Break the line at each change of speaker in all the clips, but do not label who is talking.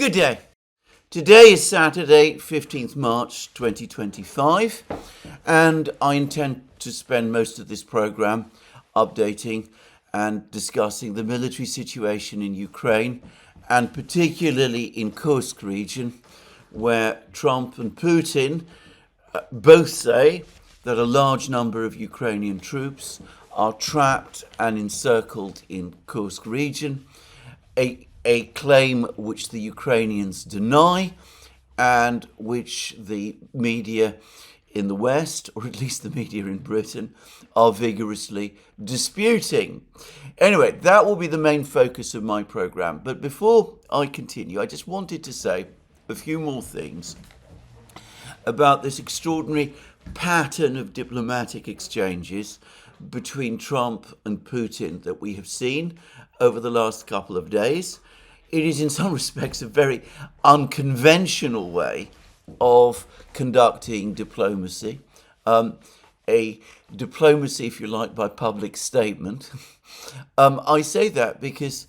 Good day. Today is Saturday, 15th March 2025, and I intend to spend most of this program updating and discussing the military situation in Ukraine, and particularly in Kursk region, where Trump and Putin both say that a large number of Ukrainian troops are trapped and encircled in Kursk region, a claim which the Ukrainians deny and which the media in the West, or at least the media in Britain, are vigorously disputing. Anyway, that will be the main focus of my program. But before I continue, I just wanted to say a few more things about this extraordinary pattern of diplomatic exchanges between Trump and Putin that we have seen over the last couple of days. It is in some respects a very unconventional way of conducting diplomacy, a diplomacy, if you like, by public statement. I say that because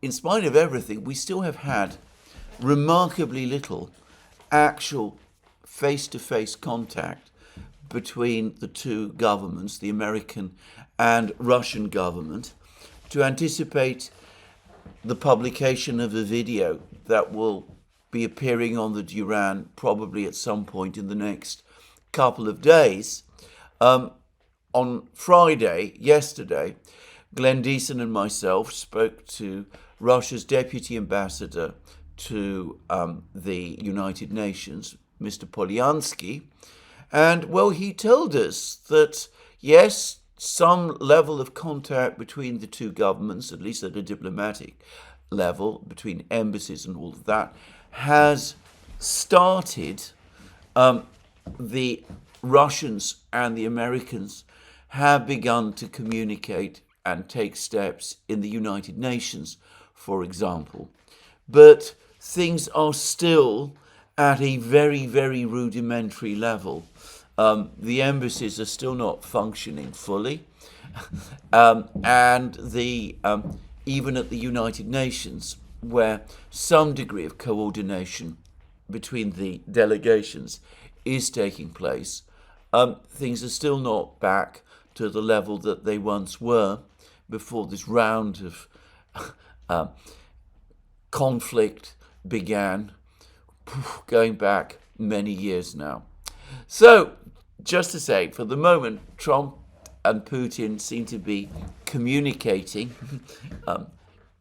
in spite of everything, we still have had remarkably little actual face-to-face contact between the two governments, the American and Russian government, to anticipate the publication of a video that will be appearing on the Duran probably at some point in the next couple of days. On Friday, yesterday, Glenn Deason and myself spoke to Russia's deputy ambassador to the United Nations, Mr. Polyansky, and, well, he told us that, yes, some level of contact between the two governments, at least at a diplomatic level, between embassies and all of that, has started. The Russians and the Americans have begun to communicate and take steps in the United Nations, for example. But things are still at a very, very rudimentary level. The embassies are still not functioning fully, and even at the United Nations, where some degree of coordination between the delegations is taking place, things are still not back to the level that they once were before this round of conflict began, going back many years now. So, just to say, for the moment, Trump and Putin seem to be communicating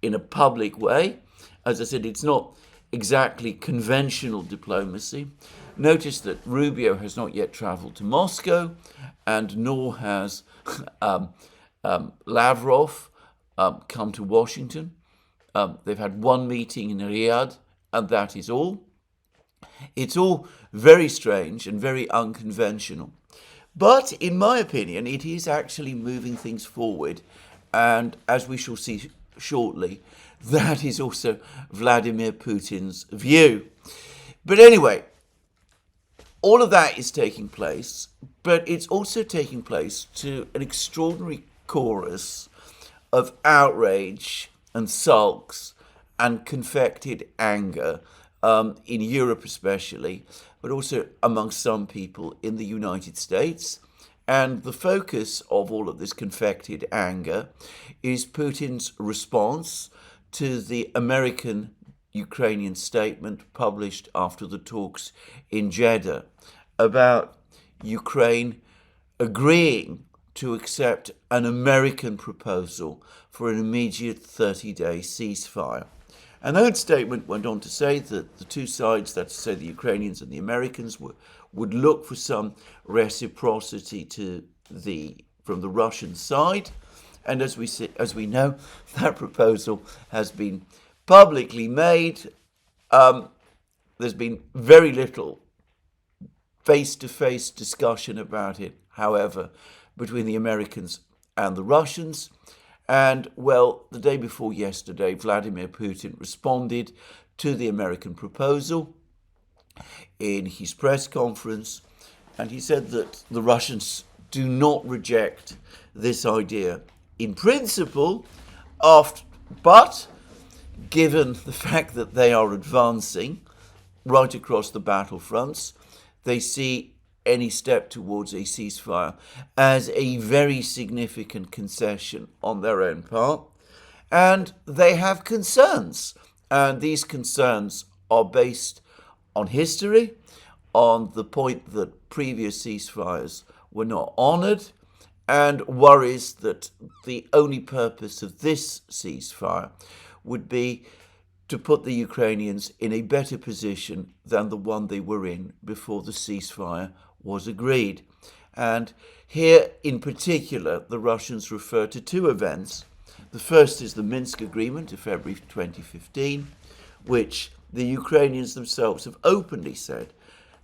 in a public way. As I said, it's not exactly conventional diplomacy. Notice that Rubio has not yet traveled to Moscow, and nor has Lavrov come to Washington. They've had one meeting in Riyadh, and that is all. It's all very strange and very unconventional. But in my opinion, it is actually moving things forward. And as we shall see shortly, that is also Vladimir Putin's view. But anyway, all of that is taking place, but it's also taking place to an extraordinary chorus of outrage and sulks and confected anger in Europe especially, but also among some people in the United States. And the focus of all of this confected anger is Putin's response to the American-Ukrainian statement published after the talks in Jeddah about Ukraine agreeing to accept an American proposal for an immediate 30-day ceasefire. And that statement went on to say that the two sides, that's to say the Ukrainians and the Americans, would look for some reciprocity from the Russian side. And as we know, that proposal has been publicly made. There's been very little face-to-face discussion about it, however, between the Americans and the Russians. And, well, the day before yesterday, Vladimir Putin responded to the American proposal in his press conference, and he said that the Russians do not reject this idea in principle, but given the fact that they are advancing right across the battlefronts, they see any step towards a ceasefire as a very significant concession on their own part. And they have concerns. And these concerns are based on history, on the point that previous ceasefires were not honoured, and worries that the only purpose of this ceasefire would be to put the Ukrainians in a better position than the one they were in before the ceasefire was agreed. And here in particular, the Russians refer to two events. The first is the Minsk Agreement of February 2015, which the Ukrainians themselves have openly said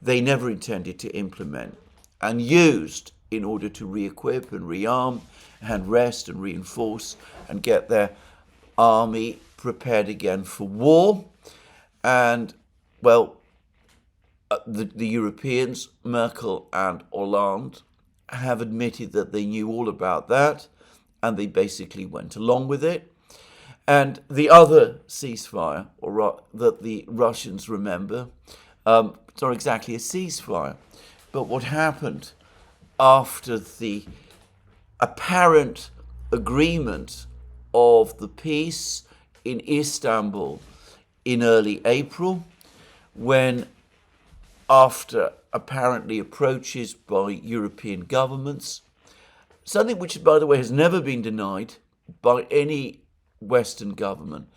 they never intended to implement and used in order to re-equip and rearm and rest and reinforce and get their army prepared again for war. And, well, the Europeans, Merkel and Hollande, have admitted that they knew all about that and they basically went along with it. And the other ceasefire that the Russians remember, it's not exactly a ceasefire, but what happened after the apparent agreement of the peace in Istanbul in early April, when, after apparently approaches by European governments, something which, by the way, has never been denied by any Western government,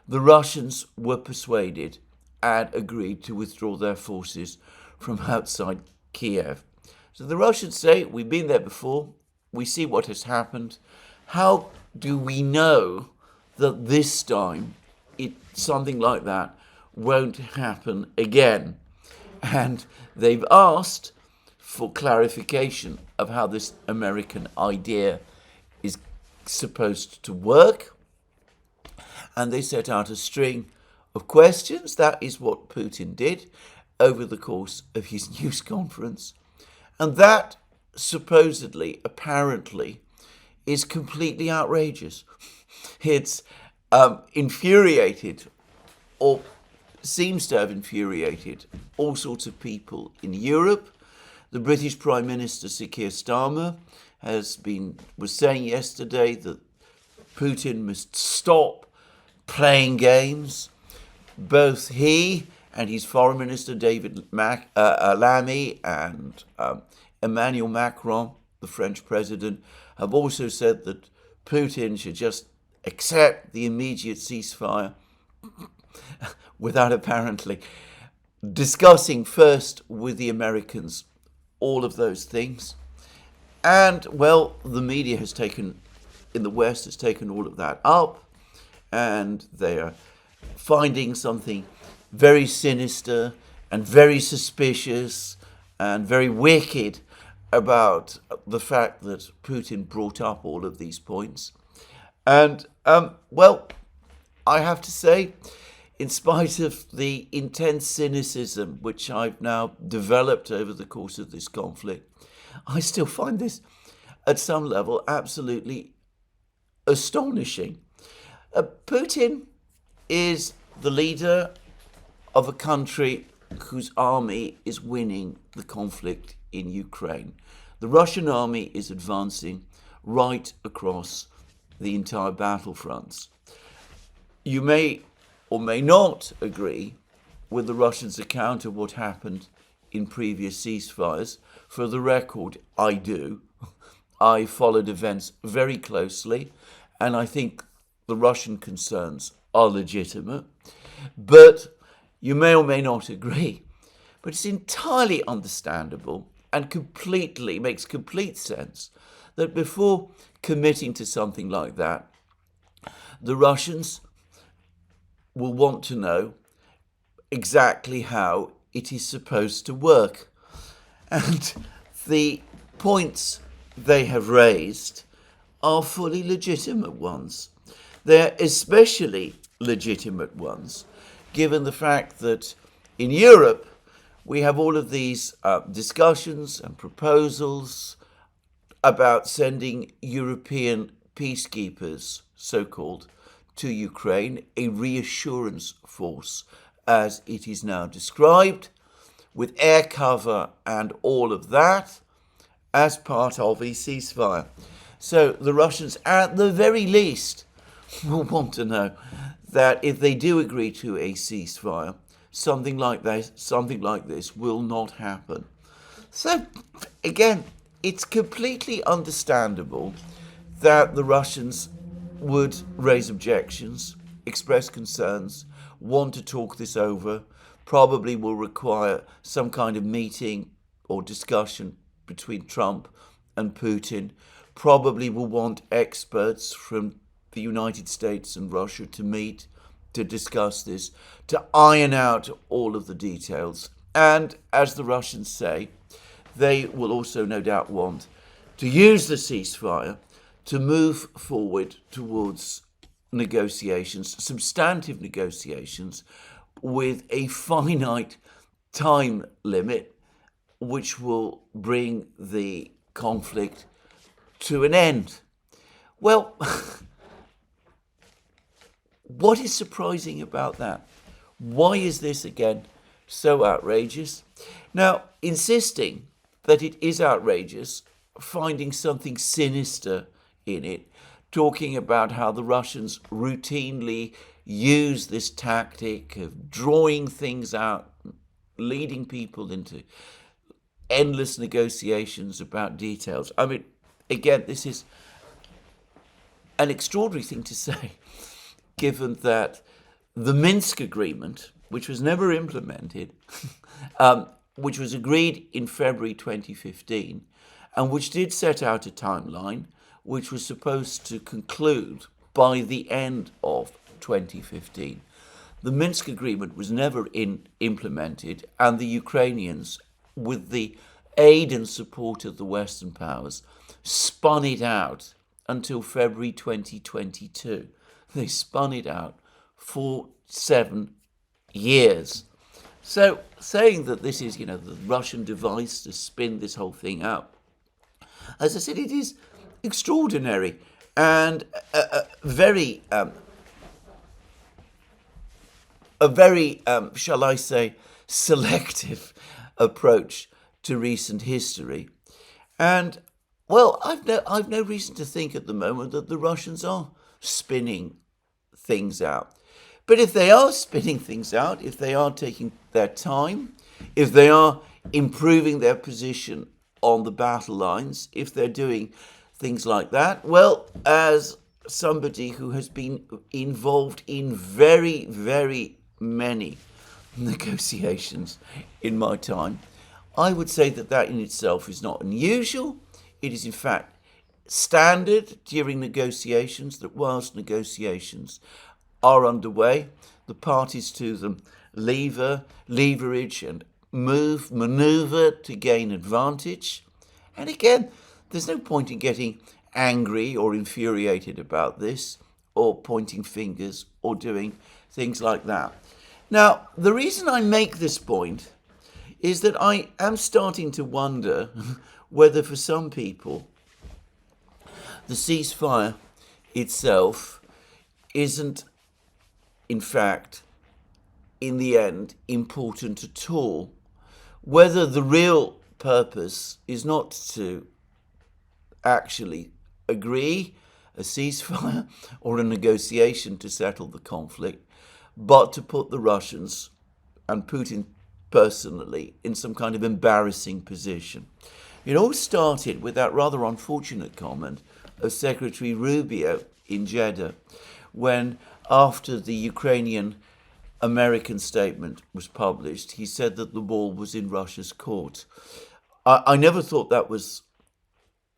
the Russians were persuaded and agreed to withdraw their forces from outside Kiev. So the Russians say, we've been there before, we see what has happened. How do we know that this time something like that won't happen again? And they've asked for clarification of how this American idea is supposed to work. And they set out a string of questions. That is what Putin did over the course of his news conference. And that supposedly, apparently, is completely outrageous. It's infuriated, or seems to have infuriated, all sorts of people in Europe. The British Prime Minister, Sir Keir Starmer, was saying yesterday that Putin must stop playing games. Both he and his Foreign Minister, David Lammy, and Emmanuel Macron, the French president, have also said that Putin should just accept the immediate ceasefire without apparently discussing first with the Americans all of those things. And, well, the media in the West has taken all of that up, and they are finding something very sinister and very suspicious and very wicked about the fact that Putin brought up all of these points. And, well, I have to say, in spite of the intense cynicism which I've now developed over the course of this conflict, I still find this, at some level, absolutely astonishing. Putin is the leader of a country whose army is winning the conflict in Ukraine. The Russian army is advancing right across the entire battlefronts. You may or may not agree with the Russians' account of what happened in previous ceasefires. For the record, I do. I followed events very closely, and I think the Russian concerns are legitimate. But you may or may not agree. But it's entirely understandable and makes complete sense that before committing to something like that, the Russians will want to know exactly how it is supposed to work. And the points they have raised are fully legitimate ones. They're especially legitimate ones, given the fact that in Europe we have all of these discussions and proposals about sending European peacekeepers, so-called, to Ukraine, a reassurance force, as it is now described, with air cover and all of that, as part of a ceasefire. So the Russians, at the very least, will want to know that if they do agree to a ceasefire, something like this will not happen. So, again, it's completely understandable that the Russians would raise objections, express concerns, want to talk this over, probably will require some kind of meeting or discussion between Trump and Putin, probably will want experts from the United States and Russia to meet, to discuss this, to iron out all of the details. And as the Russians say, they will also no doubt want to use the ceasefire to move forward towards negotiations, substantive negotiations, with a finite time limit, which will bring the conflict to an end. Well, what is surprising about that? Why is this, again, so outrageous? Now, insisting that it is outrageous, finding something sinister in it, talking about how the Russians routinely use this tactic of drawing things out, leading people into endless negotiations about details. I mean, again, this is an extraordinary thing to say, given that the Minsk agreement, which was never implemented, which was agreed in February 2015, and which did set out a timeline, which was supposed to conclude by the end of 2015. The Minsk agreement was never implemented, and the Ukrainians, with the aid and support of the Western powers, spun it out until February 2022. They spun it out for 7 years. So saying that this is, the Russian device to spin this whole thing out, as I said, it is extraordinary and a very, shall I say, selective approach to recent history. And, well, I've no reason to think at the moment that the Russians are spinning things out. But if they are spinning things out, if they are taking their time, if they are improving their position on the battle lines, if they're doing things like that, well, as somebody who has been involved in very, very many negotiations in my time, I would say that that in itself is not unusual. It is in fact standard during negotiations, that whilst negotiations are underway, the parties to them leverage and maneuver to gain advantage. And again, there's no point in getting angry or infuriated about this, or pointing fingers, or doing things like that. Now, the reason I make this point is that I am starting to wonder whether for some people the ceasefire itself isn't, in fact, in the end, important at all. Whether the real purpose is not to actually agree a ceasefire or a negotiation to settle the conflict, but to put the Russians and Putin personally in some kind of embarrassing position. It all started with that rather unfortunate comment of Secretary Rubio in Jeddah, when, after the Ukrainian American statement was published, he said that the ball was in Russia's court. I never thought that was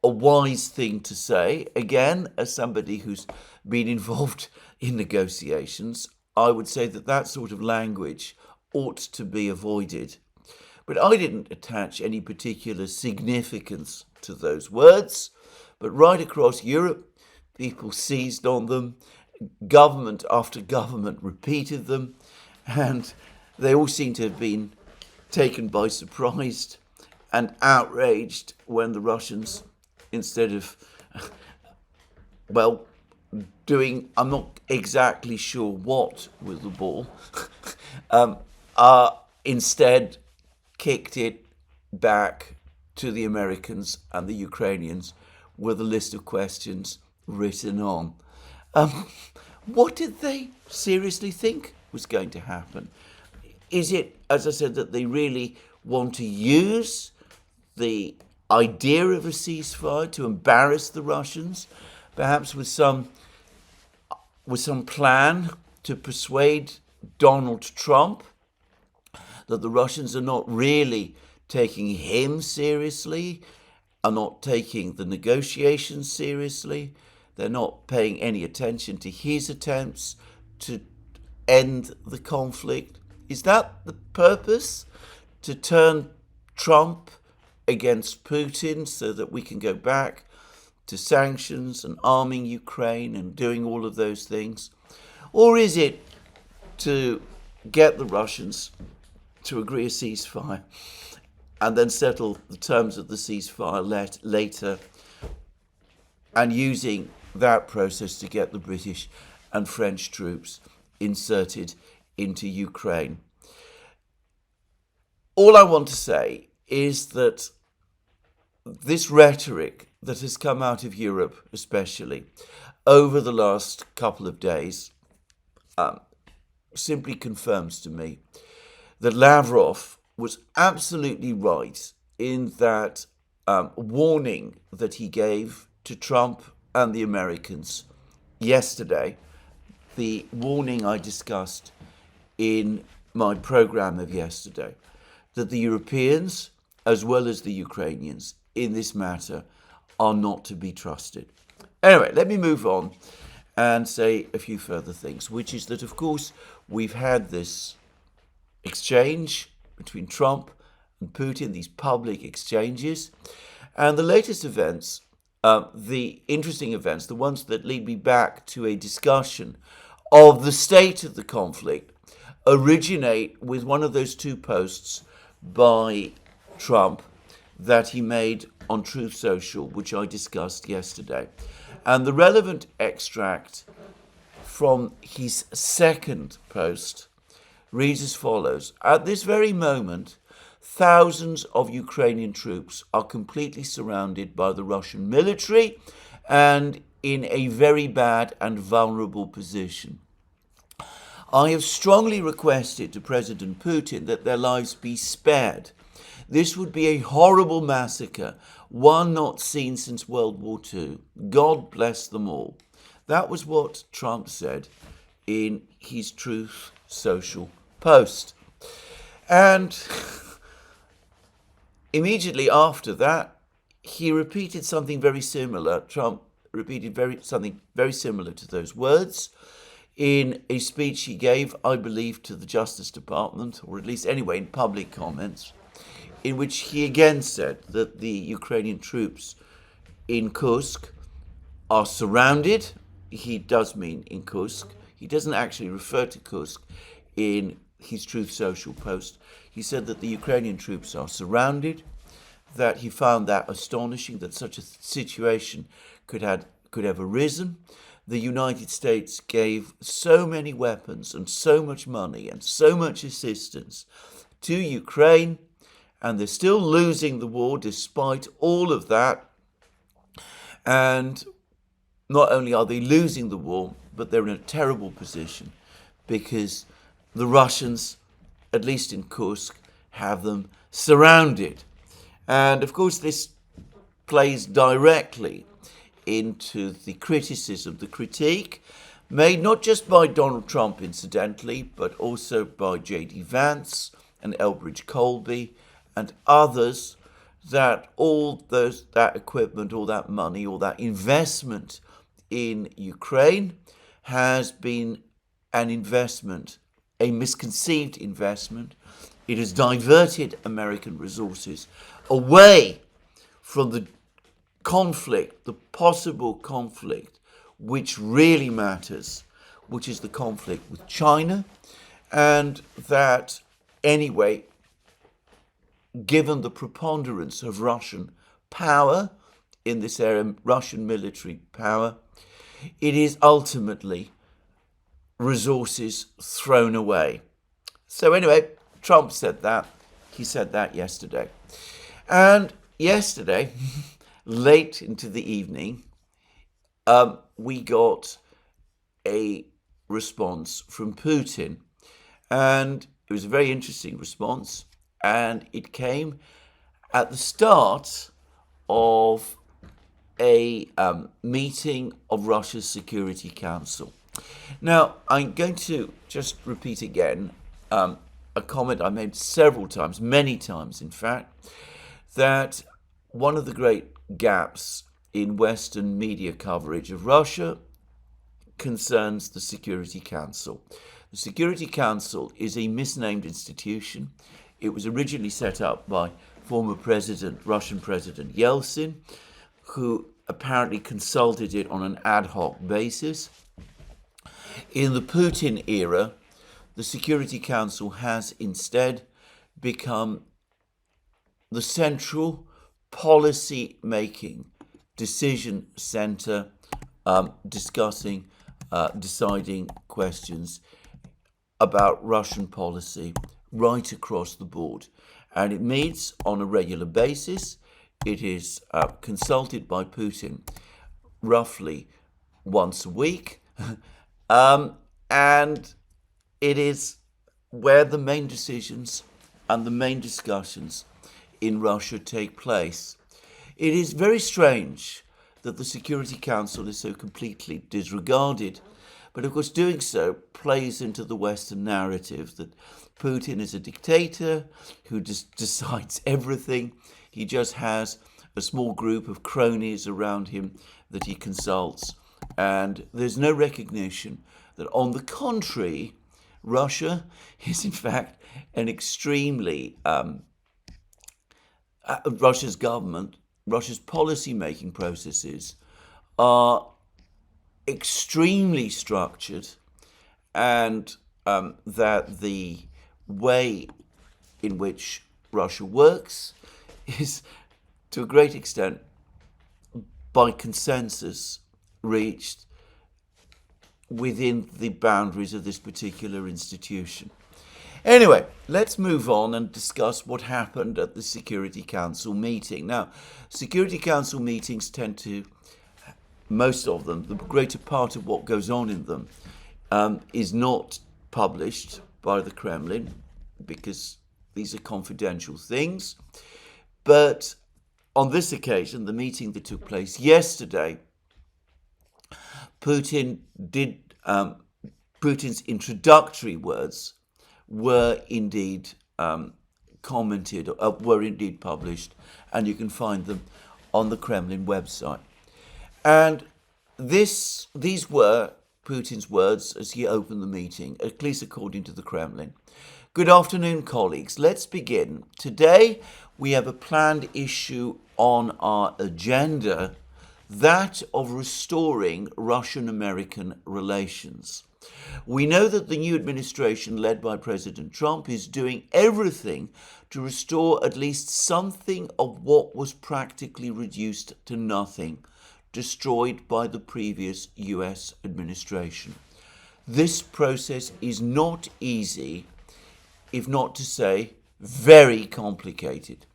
a wise thing to say. Again, as somebody who's been involved in negotiations, I would say that that sort of language ought to be avoided. But I didn't attach any particular significance to those words. But right across Europe, people seized on them. Government after government repeated them. And they all seem to have been taken by surprise and outraged when the Russians, instead of, I'm not exactly sure what with the ball, instead kicked it back to the Americans and the Ukrainians with a list of questions written on. What did they seriously think was going to happen? Is it, as I said, that they really want to use the idea of a ceasefire to embarrass the Russians, perhaps with some plan to persuade Donald Trump that the Russians are not really taking him seriously, are not taking the negotiations seriously, they're not paying any attention to his attempts to end the conflict? Is that the purpose? To turn Trump against Putin so that we can go back to sanctions and arming Ukraine and doing all of those things? Or is it to get the Russians to agree a ceasefire and then settle the terms of the ceasefire later, and using that process to get the British and French troops inserted into Ukraine? All I want to say is that this rhetoric that has come out of Europe, especially over the last couple of days, simply confirms to me that Lavrov was absolutely right in that warning that he gave to Trump and the Americans yesterday, the warning I discussed in my program of yesterday, that the Europeans, as well as the Ukrainians, in this matter, are not to be trusted. Anyway, let me move on and say a few further things, which is that, of course, we've had this exchange between Trump and Putin, these public exchanges, and the latest events, the interesting events, the ones that lead me back to a discussion of the state of the conflict, originate with one of those two posts by Trump that he made on Truth Social, which I discussed yesterday. And the relevant extract from his second post reads as follows. At this very moment, thousands of Ukrainian troops are completely surrounded by the Russian military and in a very bad and vulnerable position. I have strongly requested to President Putin that their lives be spared. This would be a horrible massacre, one not seen since World War II. God bless them all. That was what Trump said in his Truth Social post. And immediately after that, he repeated something very similar. Trump repeated something very similar to those words in a speech he gave, I believe, to the Justice Department, or at least anyway in public comments, in which he again said that the Ukrainian troops in Kursk are surrounded. He does mean in Kursk. He doesn't actually refer to Kursk in his Truth Social post. He said that the Ukrainian troops are surrounded, that he found that astonishing, that such a situation could have arisen. The United States gave so many weapons and so much money and so much assistance to Ukraine, and they're still losing the war despite all of that. And not only are they losing the war, but they're in a terrible position because the Russians, at least in Kursk, have them surrounded. And of course, this plays directly into the criticism, the critique made not just by Donald Trump, incidentally, but also by J.D. Vance and Elbridge Colby and others, that all that equipment, all that money, all that investment in Ukraine has been an investment, a misconceived investment. It has diverted American resources away from the conflict, the possible conflict, which really matters, which is the conflict with China, and that anyway, given the preponderance of Russian power in this area, Russian military power, it is ultimately resources thrown away. So anyway, Trump said that. He said that yesterday. And yesterday, late into the evening, we got a response from Putin. And it was a very interesting response. And it came at the start of a meeting of Russia's Security Council. Now, I'm going to just repeat again a comment I made several times, many times in fact, that one of the great gaps in Western media coverage of Russia concerns the Security Council. The Security Council is a misnamed institution. It was originally set up by former Russian President Yeltsin, who apparently consulted it on an ad hoc basis. In the Putin era, the Security Council has instead become the central policy-making decision center, deciding questions about Russian policy right across the board. And it meets on a regular basis. It is consulted by Putin roughly once a week. And it is where the main decisions and the main discussions in Russia take place. It is very strange that the Security Council is so completely disregarded, but of course doing so plays into the Western narrative that Putin is a dictator who just decides everything. He just has a small group of cronies around him that he consults, and there's no recognition that, on the contrary, Russia is in fact an extremely Russia's government, Russia's policy-making processes are extremely structured, and that the way in which Russia works is, to a great extent, by consensus reached within the boundaries of this particular institution. Anyway, let's move on and discuss what happened at the Security Council meeting. Now, Security Council meetings tend to, most of them, the greater part of what goes on in them is not published by the Kremlin because these are confidential things. But on this occasion, the meeting that took place yesterday, Putin's introductory words were indeed commented, were indeed published, and you can find them on the Kremlin website. And these were Putin's words as he opened the meeting, at least according to the Kremlin. Good afternoon, colleagues. Let's begin. Today, we have a planned issue on our agenda, that of restoring Russian-American relations. We know that the new administration led by President Trump is doing everything to restore at least something of what was practically reduced to nothing, destroyed by the previous US administration. This process is not easy, if not to say very complicated.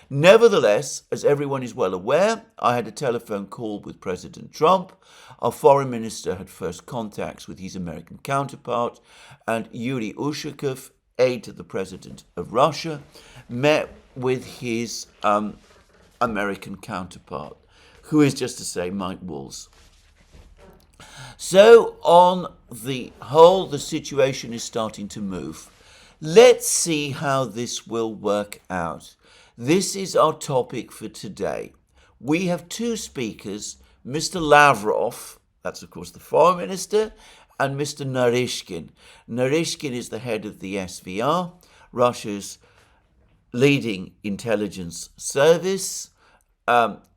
Nevertheless, as everyone is well aware, I had a telephone call with President Trump. Our foreign minister had first contacts with his American counterpart, and Yuri Ushakov, aide to the president of Russia, met with his American counterpart, who is, just to say, Mike Walls. So, on the whole, the situation is starting to move. Let's see how this will work out. This is our topic for today. We have two speakers, Mr. Lavrov, that's of course the foreign minister, and Mr. Narishkin. Narishkin is the head of the SVR, Russia's leading intelligence service. Narishkin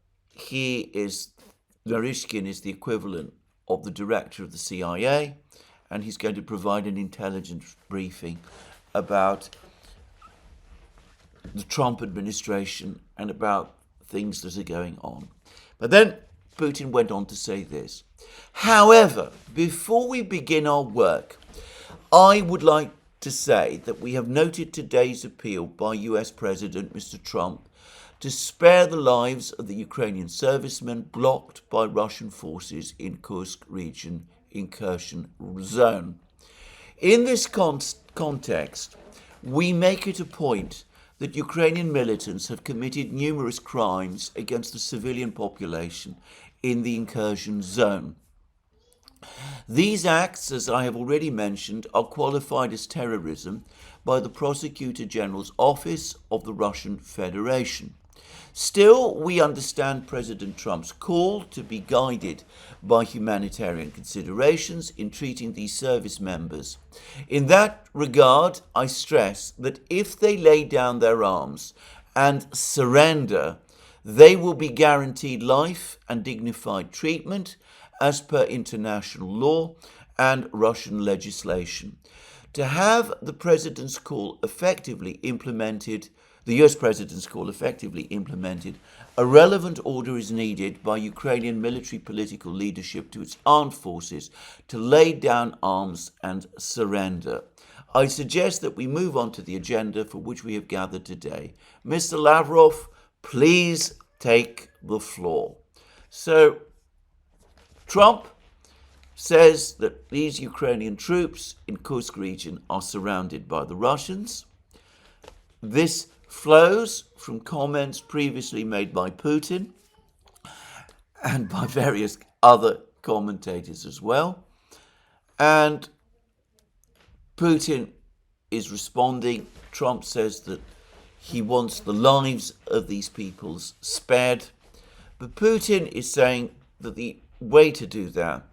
is the equivalent of the director of the CIA, and he's going to provide an intelligence briefing about the Trump administration and about things that are going on. But then Putin went on to say this. However, before we begin our work, I would like to say that we have noted today's appeal by US President Mr. Trump to spare the lives of the Ukrainian servicemen blocked by Russian forces in Kursk region incursion zone. In this context, we make it a point that Ukrainian militants have committed numerous crimes against the civilian population in the incursion zone. These acts, as I have already mentioned, are qualified as terrorism by the Prosecutor General's Office of the Russian Federation. Still, we understand President Trump's call to be guided by humanitarian considerations in treating these service members. In that regard, I stress that if they lay down their arms and surrender, they will be guaranteed life and dignified treatment as per international law and Russian legislation. To have the President's call effectively implemented, the US President's call effectively implemented, a relevant order is needed by Ukrainian military political leadership to its armed forces to lay down arms and surrender. I suggest that we move on to the agenda for which we have gathered today. Mr. Lavrov, please take the floor. So, Trump says that these Ukrainian troops in Kursk region are surrounded by the Russians. This flows from comments previously made by Putin and by various other commentators as well. And Putin is responding. Trump says that he wants the lives of these people spared. But Putin is saying that the way to do that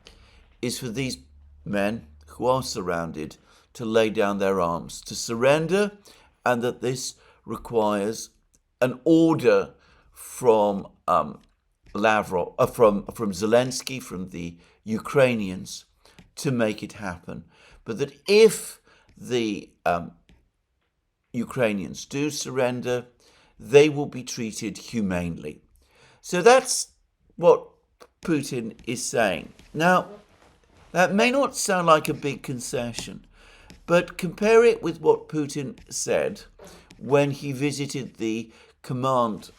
is for these men who are surrounded to lay down their arms, to surrender, and that this requires an order from Lavrov, from Zelensky, from the Ukrainians, to make it happen. But that if the Ukrainians do surrender, they will be treated humanely. So that's what Putin is saying. Now, that may not sound like a big concession, but compare it with what Putin said when he visited the command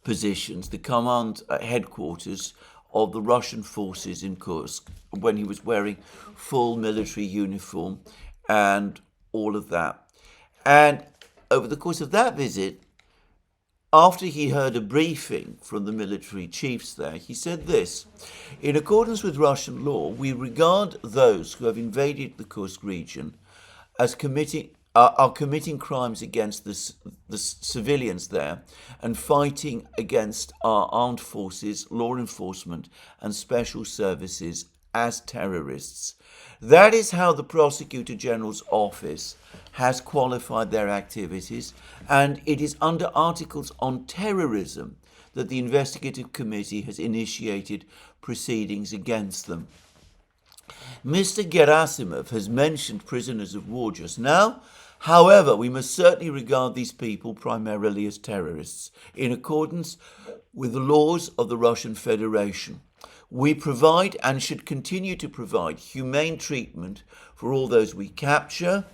positions, the command headquarters of the Russian forces in Kursk, when he was wearing full military uniform and all of that. And over the course of that visit, after he heard a briefing from the military chiefs there, he said this: in accordance with Russian law, we regard those who have invaded the Kursk region as are committing crimes against the civilians there and fighting against our armed forces, law enforcement, and special services as terrorists. That is how the Prosecutor General's office has qualified their activities, and it is under Articles on Terrorism that the investigative committee has initiated proceedings against them. Mr. Gerasimov has mentioned prisoners of war just now. However, we must certainly regard these people primarily as terrorists, in accordance with the laws of the Russian Federation. We provide and should continue to provide humane treatment for all those we capture.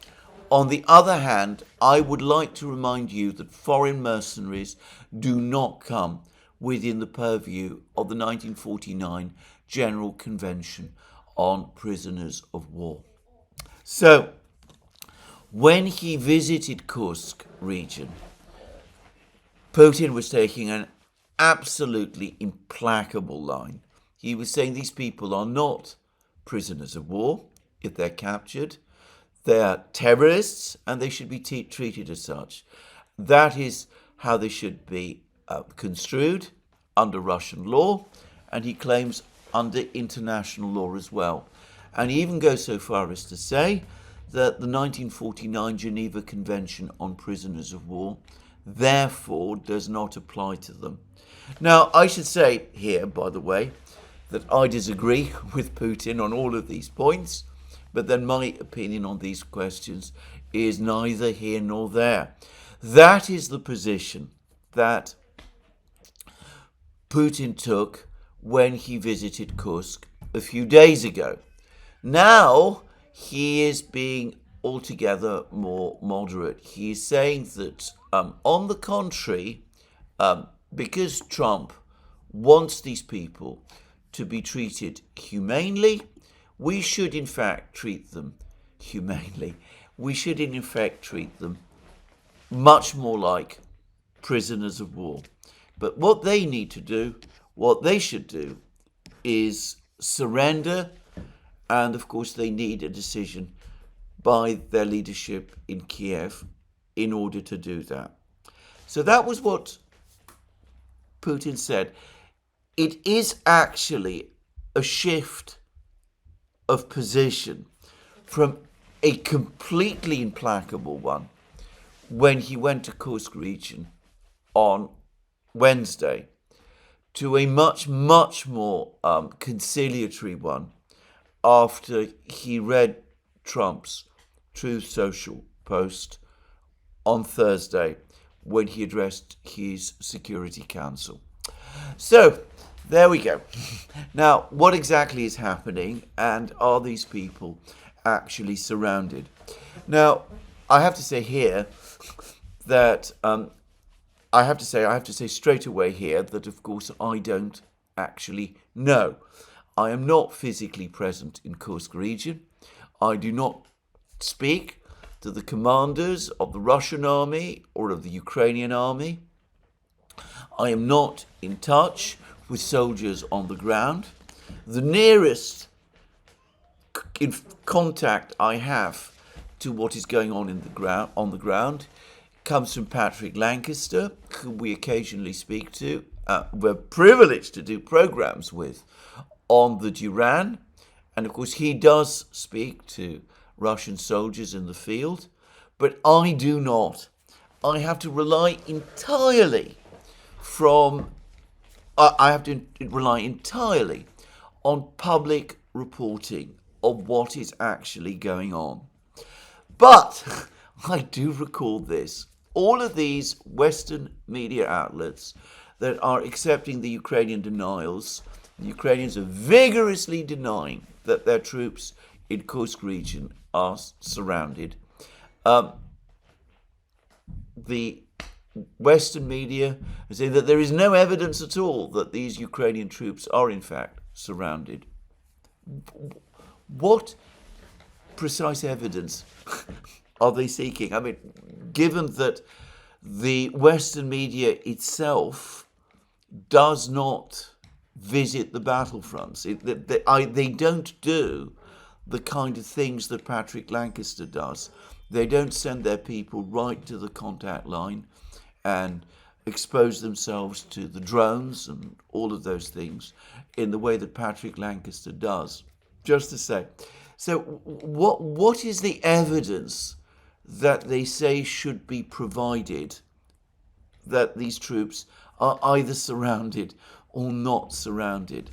On the other hand, I would like to remind you that foreign mercenaries do not come within the purview of the 1949 General Convention on Prisoners of War. So, when he visited Kursk region, Putin was taking an absolutely implacable line. He was saying these people are not prisoners of war if they're captured. They're terrorists and they should be treated as such. That is how they should be construed under Russian law, and he claims under international law as well. And he even goes so far as to say that the 1949 Geneva Convention on Prisoners of War therefore does not apply to them. Now, I should say here, by the way, that I disagree with Putin on all of these points, but then my opinion on these questions is neither here nor there. That is the position that Putin took when he visited Kursk a few days ago. Now he is being altogether more moderate. He is saying that, on the contrary, because Trump wants these people to be treated humanely, we should in fact treat them humanely. We should in effect treat them much more like prisoners of war. But what they need to do, what they should do, is surrender, and of course they need a decision by their leadership in Kiev in order to do that. So that was what Putin said. It is actually a shift of position from a completely implacable one when he went to Kursk region on Wednesday to a much, much more conciliatory one after he read Trump's Truth Social post on Thursday when he addressed his Security Council. So, there we go. Now, what exactly is happening, and are these people actually surrounded? Now, I have to say here that I have to say straight away here that, of course, I don't actually know. I am not physically present in Kursk region. I do not speak to the commanders of the Russian army or of the Ukrainian army. I am not in touch with soldiers on the ground. The nearest contact I have to what is going on on the ground comes from Patrick Lancaster, who we occasionally speak to. We're privileged to do programs with on the Duran, and of course he does speak to Russian soldiers in the field, but I do not. I have to rely entirely on public reporting of what is actually going on. But I do recall this. All of these Western media outlets that are accepting the Ukrainian denials, the Ukrainians are vigorously denying that their troops in Kursk region are surrounded. The Western media say that there is no evidence at all that these Ukrainian troops are in fact surrounded. What precise evidence are they seeking? I mean, given that the Western media itself does not visit the battlefronts, they don't do the kind of things that Patrick Lancaster does. They don't send their people right to the contact line and expose themselves to the drones and all of those things in the way that Patrick Lancaster does. Just to say, so what is the evidence that they say should be provided that these troops are either surrounded or not surrounded?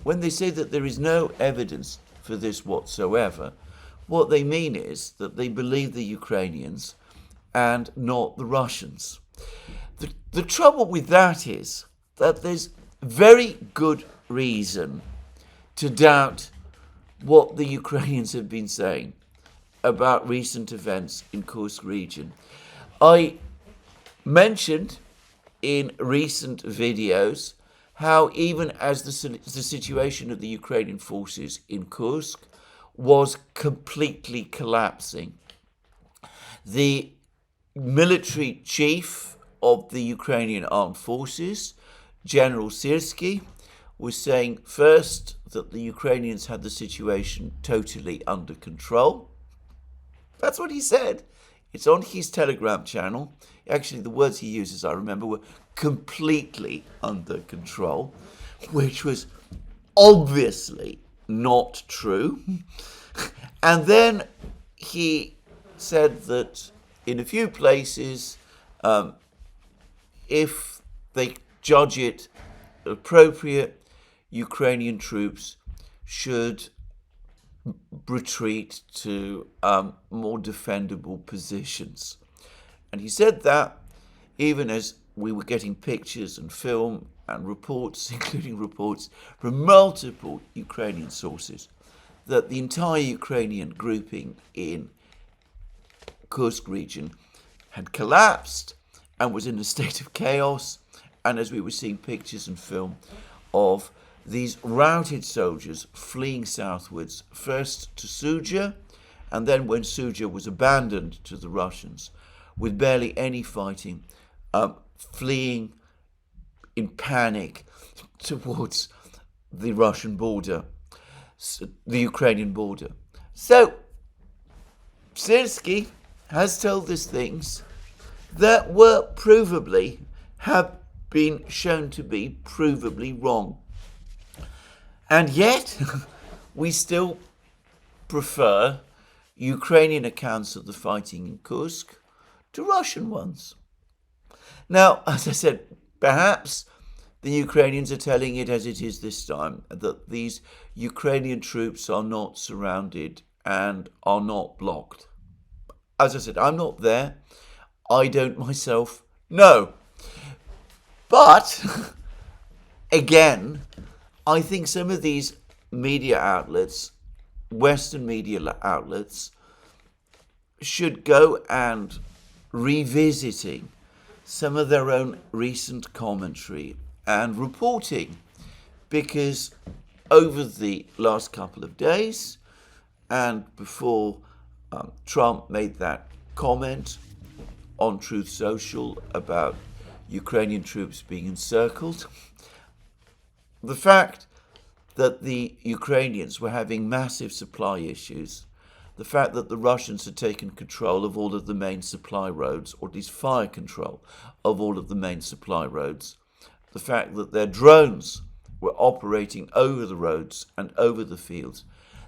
When they say that there is no evidence for this whatsoever, what they mean is that they believe the Ukrainians and not the Russians. The trouble with that is that there's very good reason to doubt what the Ukrainians have been saying about recent events in Kursk region. I mentioned in recent videos how even as the situation of the Ukrainian forces in Kursk was completely collapsing, the military chief of the Ukrainian armed forces, General Syrsky, was saying first that the Ukrainians had the situation totally under control. That's what he said. It's on his Telegram channel. Actually, the words he uses, I remember, were completely under control, which was obviously not true. And then he said that in a few places, if they judge it appropriate, Ukrainian troops should retreat to more defendable positions. And he said that even as we were getting pictures and film and reports, including reports from multiple Ukrainian sources, that the entire Ukrainian grouping in Kursk region had collapsed and was in a state of chaos. And as we were seeing pictures and film of these routed soldiers fleeing southwards, first to Suja, and then when Suja was abandoned to the Russians, with barely any fighting, fleeing in panic towards the Russian border, the Ukrainian border. So, Syrskyi has told us things that were provably, have been shown to be provably wrong. And yet, we still prefer Ukrainian accounts of the fighting in Kursk to Russian ones. Now, as I said, perhaps the Ukrainians are telling it as it is this time, that these Ukrainian troops are not surrounded and are not blocked. As I said, I'm not there. I don't myself know. But, again, I think some of these media outlets, Western media outlets, should go and revisiting some of their own recent commentary and reporting, because over the last couple of days and before Trump made that comment on Truth Social about Ukrainian troops being encircled, the fact that the Ukrainians were having massive supply issues, the fact that the Russians had taken control of all of the main supply roads, or at least fire control of all of the main supply roads, the fact that their drones were operating over the roads and over the fields,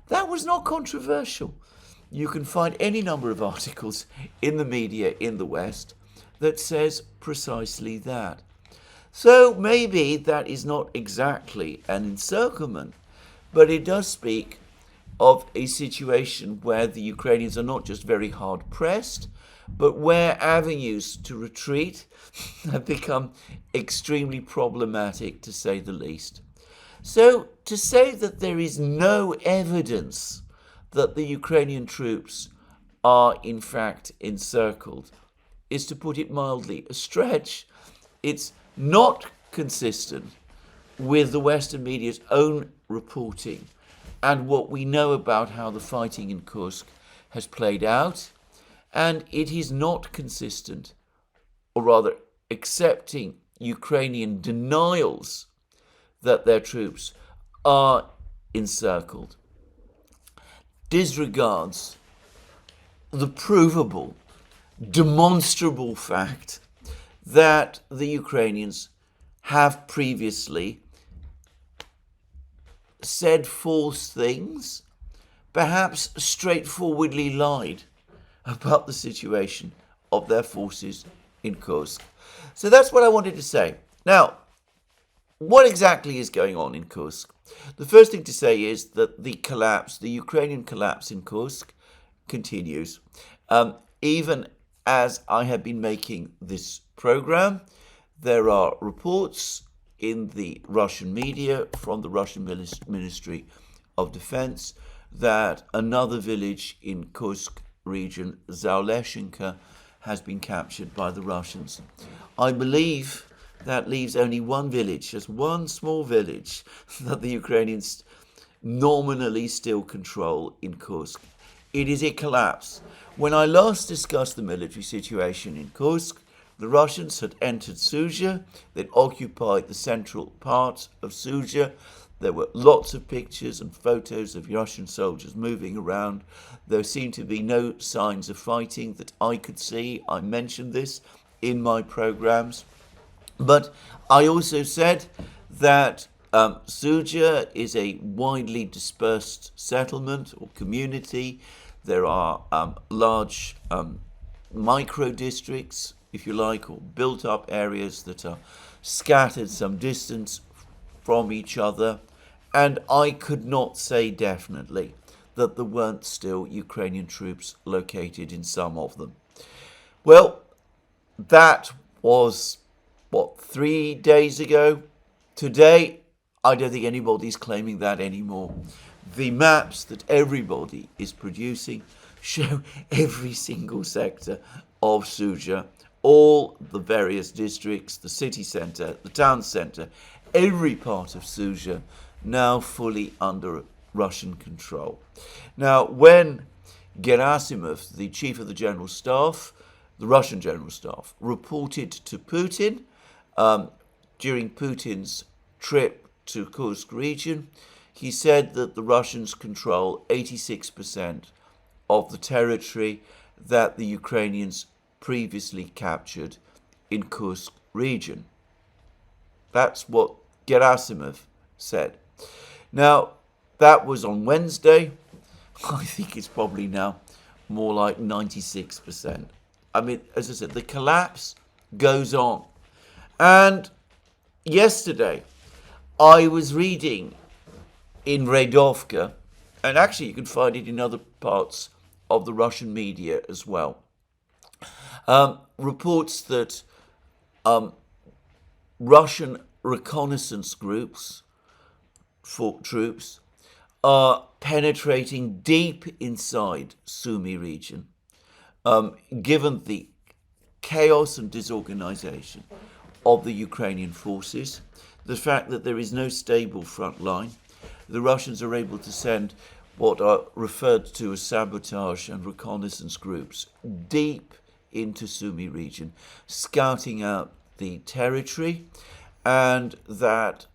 that was not controversial. You can find any number of articles in the media in the West that says precisely that. So maybe that is not exactly an encirclement, but it does speak of a situation where the Ukrainians are not just very hard pressed, but where avenues to retreat have become extremely problematic, to say the least. So to say that there is no evidence that the Ukrainian troops are in fact encircled is, to put it mildly, a stretch. It's not consistent with the Western media's own reporting and what we know about how the fighting in Kursk has played out, and it is not consistent, or rather accepting Ukrainian denials that their troops are encircled, disregards the provable, demonstrable fact that the Ukrainians have previously said false things, perhaps straightforwardly lied about the situation of their forces in Kursk. So that's what I wanted to say. Now, what exactly is going on in Kursk? The first thing to say is that the collapse, the Ukrainian collapse in Kursk, continues. Even as I have been making this program, there are reports in the Russian media from the Russian Ministry of Defense that another village in Kursk region, Zaoleshenka, has been captured by the Russians. I believe that leaves only one village, just one small village, that the Ukrainians nominally still control in Kursk. It is a collapse. When I last discussed the military situation in Kursk, the Russians had entered Suja. They'd occupied the central part of Suja. There were lots of pictures and photos of Russian soldiers moving around. There seemed to be no signs of fighting that I could see. I mentioned this in my programs. But I also said that Suja is a widely dispersed settlement or community. There are large micro-districts, if you like, or built-up areas that are scattered some distance from each other. And I could not say definitely that there weren't still Ukrainian troops located in some of them. Well, that was 3 days ago. Today, I don't think anybody's claiming that anymore. The maps that everybody is producing show every single sector of Suja, all the various districts, the city centre, the town centre, every part of Suja now fully under Russian control. Now, when Gerasimov, the chief of the general staff, the Russian general staff, reported to Putin during Putin's trip to Kursk region, he said that the Russians control 86% of the territory that the Ukrainians previously captured in Kursk region. That's what Gerasimov said. Now, that was on Wednesday. I think it's probably now more like 96%. I mean, as I said, the collapse goes on. And yesterday, I was reading in Redovka, and actually you can find it in other parts of the Russian media as well, reports that Russian reconnaissance groups, troops, are penetrating deep inside Sumy region, given the chaos and disorganization of the Ukrainian forces, the fact that there is no stable front line. The Russians are able to send what are referred to as sabotage and reconnaissance groups deep into Sumy region, scouting out the territory, and that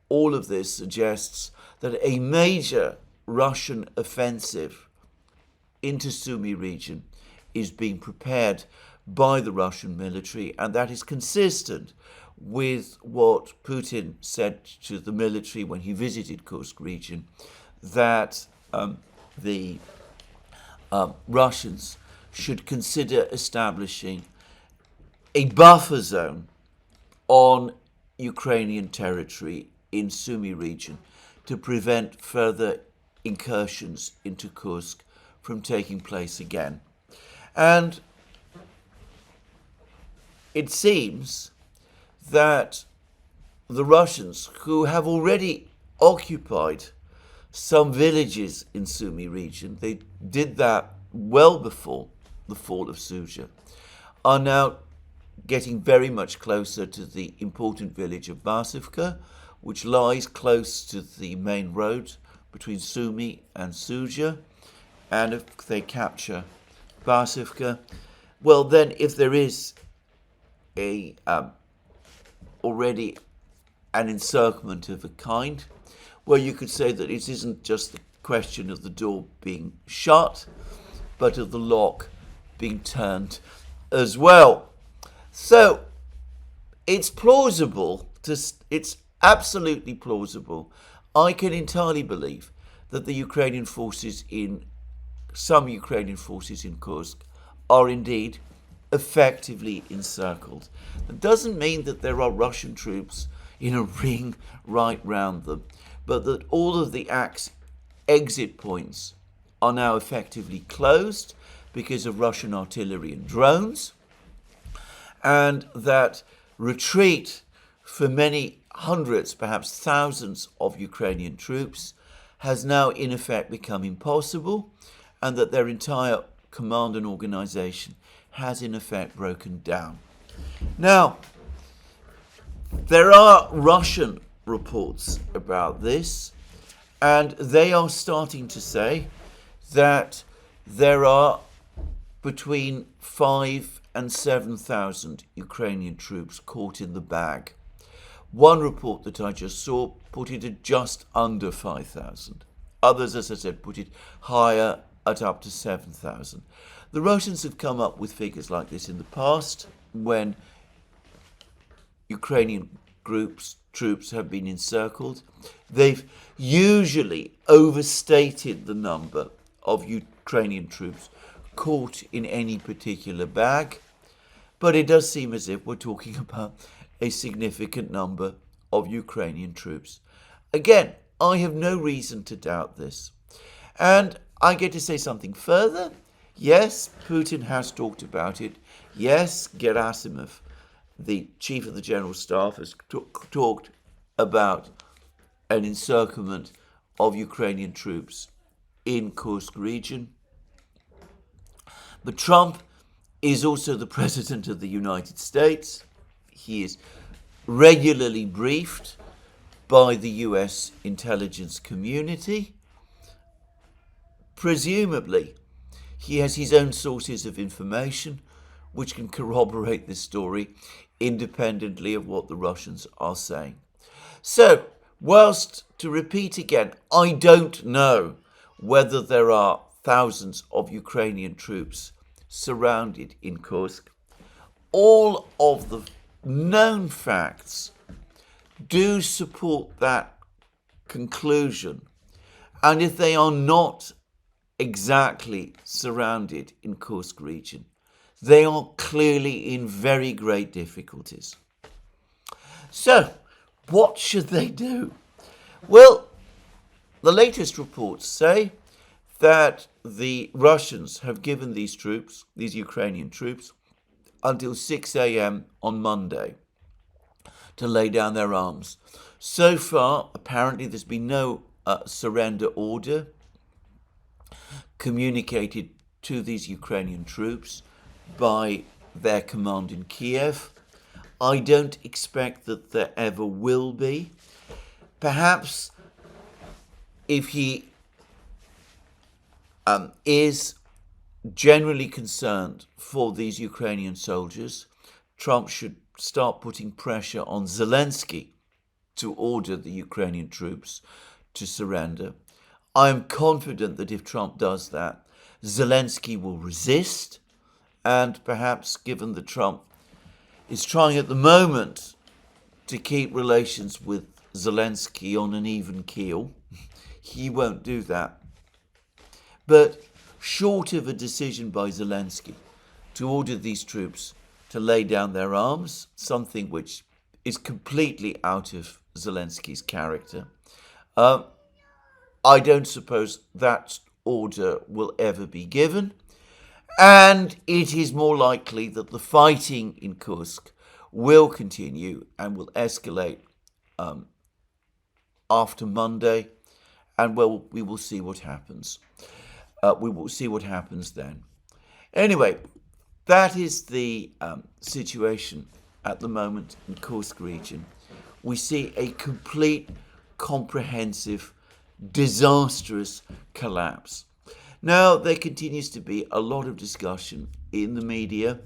all of this suggests that a major Russian offensive into Sumy region is being prepared by the Russian military, and that is consistent with what Putin said to the military when he visited Kursk region, that the Russians should consider establishing a buffer zone on Ukrainian territory in Sumy region to prevent further incursions into Kursk from taking place again. And it seems that the Russians, who have already occupied some villages in Sumy region, they did that well before the fall of Suja, are now getting very much closer to the important village of Basivka, which lies close to the main road between Sumy and Suja. And if they capture Basivka, well then, if there is a already an encirclement of a kind, well, you could say that it isn't just the question of the door being shut, but of the lock being turned as well. So it's plausible, it's absolutely plausible. I can entirely believe that the Ukrainian forces some Ukrainian forces in Kursk are indeed effectively encircled. That doesn't mean that there are Russian troops in a ring right round them, but that all of the exit points are now effectively closed because of Russian artillery and drones, and that retreat for many hundreds, perhaps thousands of Ukrainian troops has now in effect become impossible, and that their entire command and organization has in effect broken down. Now, there are Russian reports about this, and they are starting to say that there are between 5,000 and 7,000 Ukrainian troops caught in the bag. One report that I just saw put it at just under 5,000. Others, as I said, put it higher at up to 7,000. The Russians have come up with figures like this in the past when Ukrainian troops have been encircled. They've usually overstated the number of Ukrainian troops caught in any particular bag, but it does seem as if we're talking about a significant number of Ukrainian troops. Again, I have no reason to doubt this. And I get to say something further. Yes, Putin has talked about it. Yes, Gerasimov, the Chief of the General Staff has talked about an encirclement of Ukrainian troops in Kursk region. But Trump is also the President of the United States. He is regularly briefed by the US intelligence community. Presumably, he has his own sources of information which can corroborate this story independently of what the Russians are saying. So, whilst, to repeat again, I don't know whether there are thousands of Ukrainian troops surrounded in Kursk, all of the known facts do support that conclusion. And if they are not exactly surrounded in Kursk region, they are clearly in very great difficulties. So, what should they do? Well, the latest reports say that the Russians have given these troops, these Ukrainian troops, until 6 a.m. on Monday to lay down their arms. So far, apparently, there's been no surrender order communicated to these Ukrainian troops by their command in Kiev. I don't expect that there ever will be. Perhaps if he is generally concerned for these Ukrainian soldiers, Trump should start putting pressure on Zelensky to order the Ukrainian troops to surrender. I am confident that if Trump does that, Zelensky will resist, and perhaps, given that Trump is trying at the moment to keep relations with Zelensky on an even keel, he won't do that. But short of a decision by Zelensky to order these troops to lay down their arms, something which is completely out of Zelensky's character, I don't suppose that order will ever be given. And it is more likely that the fighting in Kursk will continue and will escalate after Monday, and well, we will see what happens. We will see what happens then. Anyway, that is the situation at the moment in Kursk region. We see a complete, comprehensive, disastrous collapse. Now, there continues to be a lot of discussion in the media,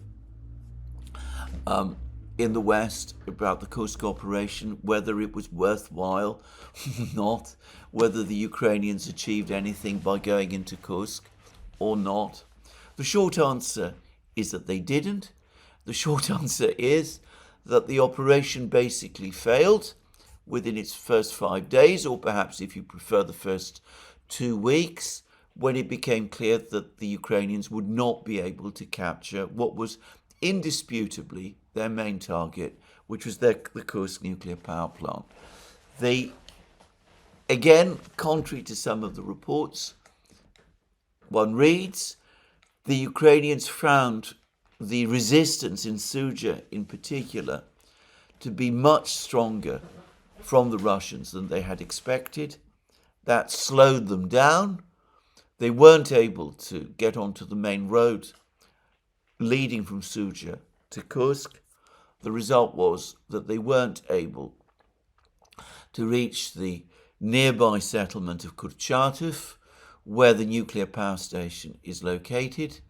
in the West, about the Kursk operation, whether it was worthwhile or not, whether the Ukrainians achieved anything by going into Kursk or not. The short answer is that they didn't. The short answer is that the operation basically failed within its first 5 days, or perhaps, if you prefer, the first 2 weeks, when it became clear that the Ukrainians would not be able to capture what was indisputably their main target, which was the Kursk nuclear power plant. They, again, contrary to some of the reports one reads, the Ukrainians found the resistance in Suja in particular to be much stronger from the Russians than they had expected. That slowed them down. They weren't able to get onto the main road leading from Suja to Kursk. The result was that they weren't able to reach the nearby settlement of Kurchatov, where the nuclear power station is located,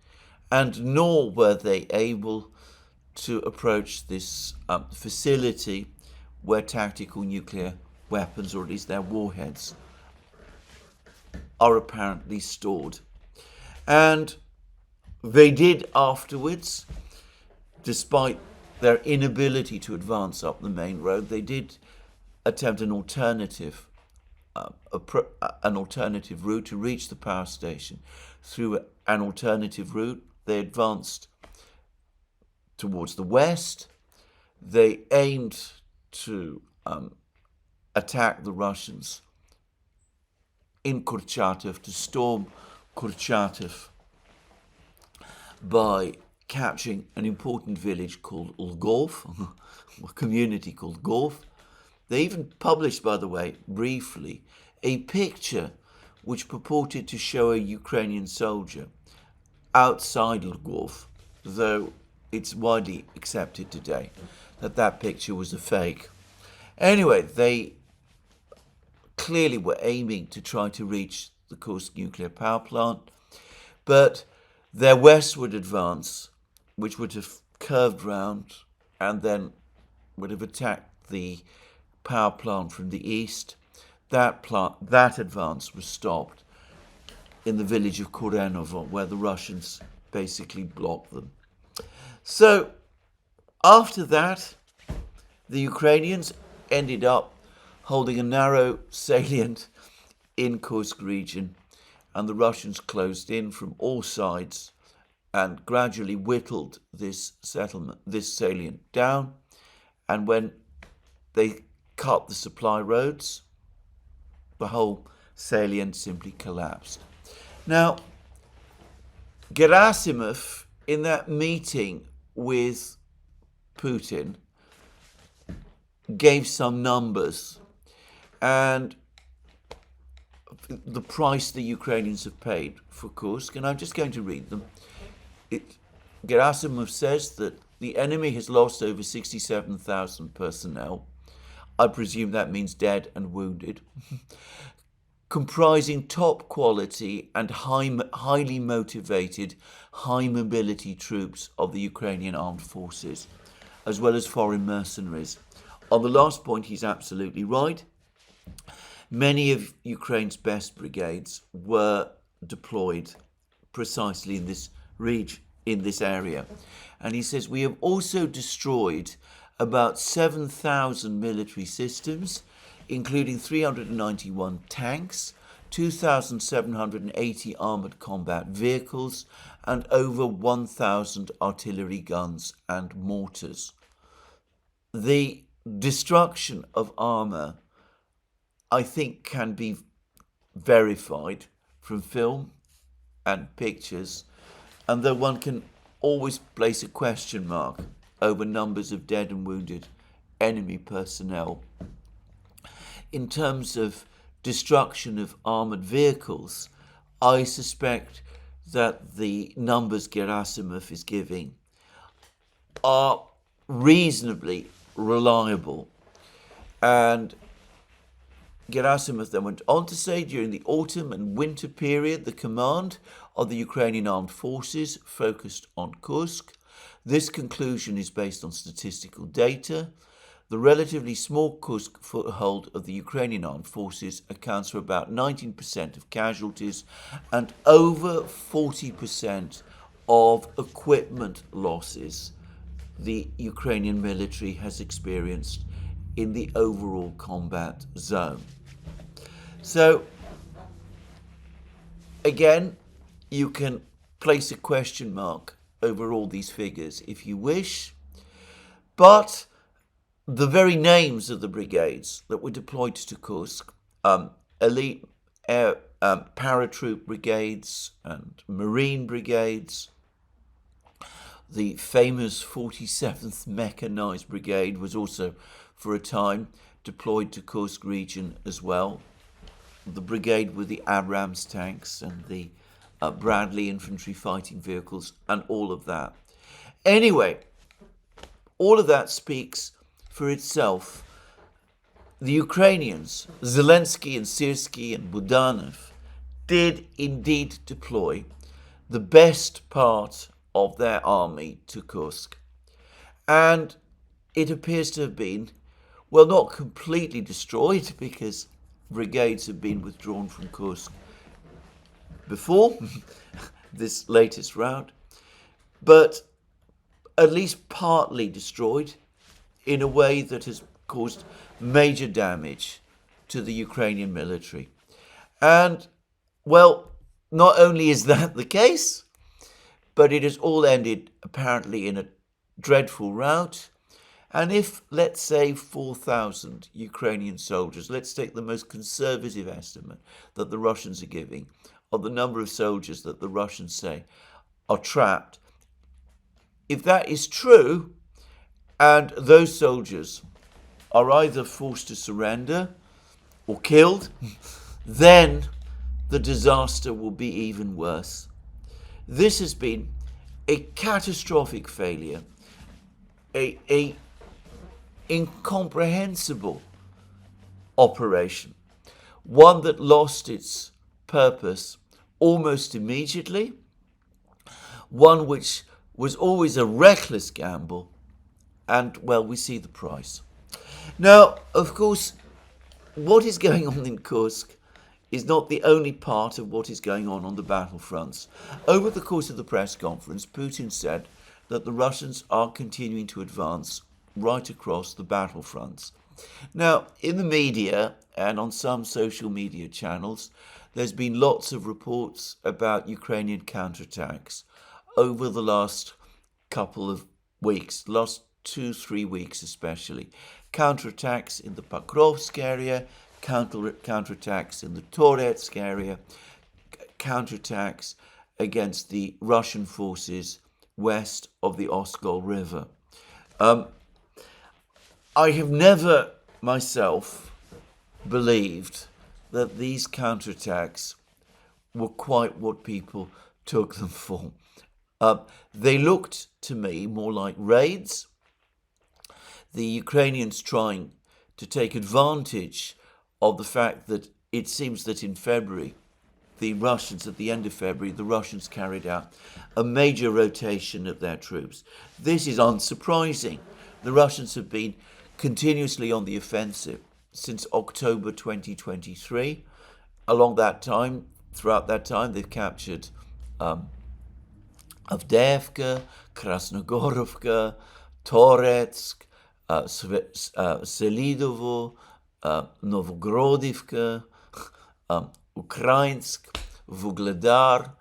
and nor were they able to approach this facility where tactical nuclear weapons, or at least their warheads, are apparently stored. And they did afterwards, despite their inability to advance up the main road, they did attempt an alternative route to reach the power station. Through an alternative route, they advanced towards the west. They aimed to attack the Russians in Kurchatov, to storm Kurchatov by capturing an important village called Lgov, a community called Gov. They even published, by the way, briefly, a picture which purported to show a Ukrainian soldier outside Lgov, though it's widely accepted today that that picture was a fake. Anyway, they clearly were aiming to try to reach the Kursk nuclear power plant, but their westward advance, which would have curved round and then would have attacked the power plant from the east, that advance was stopped in the village of Korenovo, where the Russians basically blocked them. So after that, the Ukrainians ended up holding a narrow salient in Kursk region, and the Russians closed in from all sides and gradually whittled this salient down. And when they cut the supply roads, the whole salient simply collapsed. Now, Gerasimov, in that meeting with Putin, gave some numbers and the price the Ukrainians have paid for Kursk, and I'm just going to read them. Gerasimov says that the enemy has lost over 67,000 personnel. I presume that means dead and wounded, comprising top quality and highly motivated, high mobility troops of the Ukrainian armed forces, as well as foreign mercenaries. On the last point, he's absolutely right. Many of Ukraine's best brigades were deployed precisely in this region, in this area. And he says, we have also destroyed about 7,000 military systems, including 391 tanks, 2,780 armoured combat vehicles, and over 1,000 artillery guns and mortars. The destruction of armour, I think, can be verified from film and pictures, and though one can always place a question mark over numbers of dead and wounded enemy personnel, in terms of destruction of armoured vehicles, I suspect that the numbers Gerasimov is giving are reasonably reliable. And Gerasimov then went on to say, during the autumn and winter period, the command of the Ukrainian armed forces focused on Kursk. This conclusion is based on statistical data. The relatively small Kursk foothold of the Ukrainian armed forces accounts for about 19% of casualties and over 40% of equipment losses the Ukrainian military has experienced in the overall combat zone. So, again, you can place a question mark over all these figures if you wish, but the very names of the brigades that were deployed to Kursk, elite air paratroop brigades and marine brigades, the famous 47th Mechanized Brigade was also, for a time, deployed to Kursk region as well. The brigade with the Abrams tanks and the Bradley infantry fighting vehicles and all of that. Anyway, all of that speaks for itself. The Ukrainians, Zelensky and Syrsky and Budanov, did indeed deploy the best part of their army to Kursk. And it appears to have been, well, not completely destroyed, because brigades have been withdrawn from Kursk before this latest rout, but at least partly destroyed in a way that has caused major damage to the Ukrainian military. And, well, not only is that the case, but it has all ended apparently in a dreadful rout. And if, let's say, 4,000 Ukrainian soldiers, let's take the most conservative estimate that the Russians are giving of the number of soldiers that the Russians say are trapped if that is true, and those soldiers are either forced to surrender or killed, then the disaster will be even worse. This has been a catastrophic failure, a incomprehensible operation, one that lost its purpose almost immediately, one which was always a reckless gamble, and, well, we see the price. Now, of course, what is going on in Kursk is not the only part of what is going on the battlefronts. Over the course of the press conference, Putin said that the Russians are continuing to advance right across the battlefronts. Now, in the media and on some social media channels, there's been lots of reports about Ukrainian counterattacks over the last couple of weeks, last 2-3 weeks especially. Counterattacks in the Pokrovsk area, counterattacks in the Toretsk area, counterattacks against the Russian forces west of the Oskol River. I have never myself believed that these counterattacks were quite what people took them for. They looked to me more like raids, the Ukrainians trying to take advantage of the fact that it seems that in February, at the end of February, the Russians carried out a major rotation of their troops. This is unsurprising. The Russians have been continuously on the offensive since October 2023. Throughout that time, they've captured Avdiivka, Krasnogorovka, Toretsk, Selidovo, Novgorodivka, Ukrainsk, Vuhledar,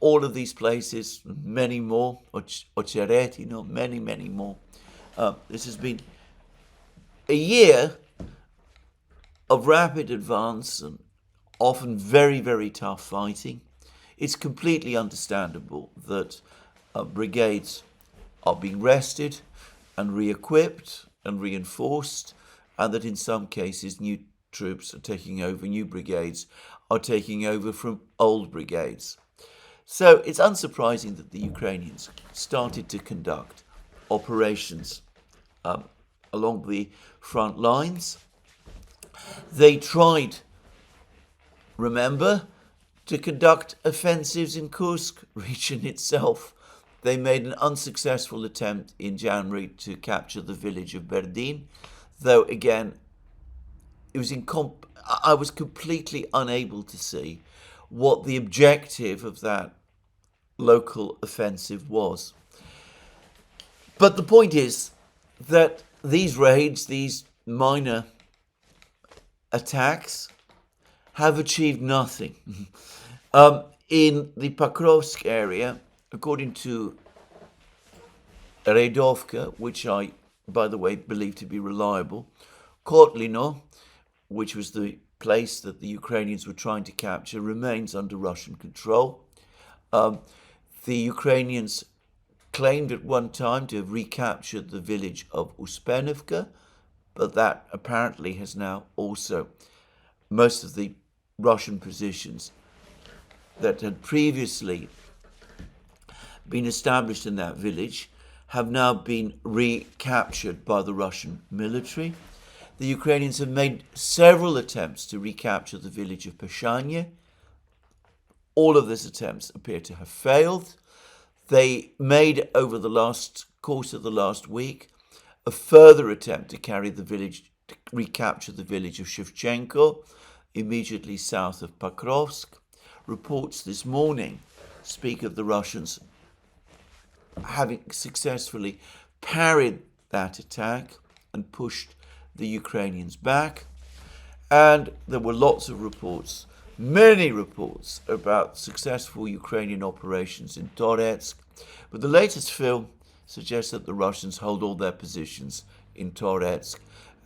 all of these places, many more, Ocheretino, many more. This has been a year of rapid advance and often very, very tough fighting. It's completely understandable that brigades are being rested and re-equipped and reinforced, and that in some cases new troops are taking over, new brigades are taking over from old brigades. So it's unsurprising that the Ukrainians started to conduct operations along the front lines. They tried, remember, to conduct offensives in Kursk region itself. They made an unsuccessful attempt in January to capture the village of Berdin, though again, I was completely unable to see what the objective of that local offensive was. But the point is that these raids, these minor attacks, have achieved nothing. In the Pokrovsk area, according to Redovka, which I, by the way, believe to be reliable, Kotlino, which was the place that the Ukrainians were trying to capture, remains under Russian control. The Ukrainians claimed at one time to have recaptured the village of Uspenivka, but that apparently has now also, most of the Russian positions that had previously been established in that village have now been recaptured by the Russian military. The Ukrainians have made several attempts to recapture the village of Peshanye. All of these attempts appear to have failed. They made, over the course of the last week, a further attempt to recapture the village of Shevchenko, immediately south of Pokrovsk. Reports this morning speak of the Russians having successfully parried that attack and pushed the Ukrainians back. And there were lots of reports, many reports, about successful Ukrainian operations in Toretsk. But the latest film suggests that the Russians hold all their positions in Toretsk,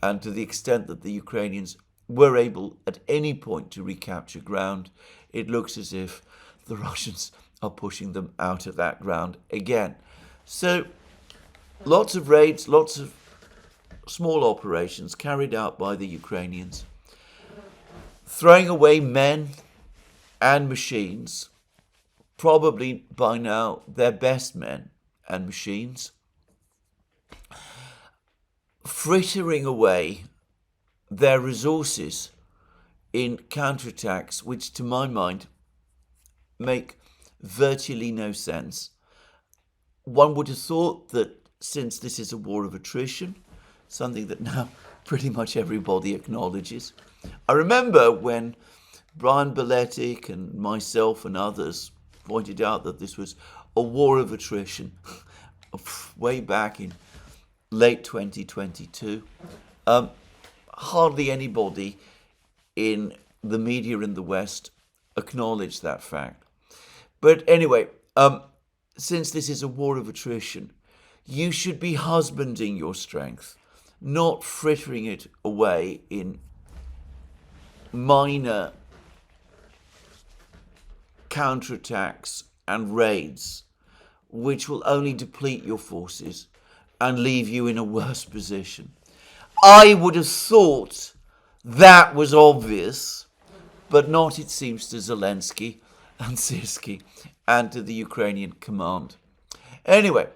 and to the extent that the Ukrainians were able at any point to recapture ground, it looks as if the Russians are pushing them out of that ground again. So lots of raids, lots of small operations carried out by the Ukrainians, throwing away men and machines, probably by now their best men and machines, frittering away their resources in counterattacks, which to my mind make virtually no sense. One would have thought that since this is a war of attrition, something that now pretty much everybody acknowledges. I remember when Brian Beletic and myself and others pointed out that this was a war of attrition way back in late 2022. Hardly anybody in the media in the West acknowledged that fact. But anyway, since this is a war of attrition, you should be husbanding your strength, not frittering it away in minor counterattacks and raids, which will only deplete your forces and leave you in a worse position. I would have thought that was obvious, but not, it seems, to Zelensky and Sirsky and to the Ukrainian command. Anyway,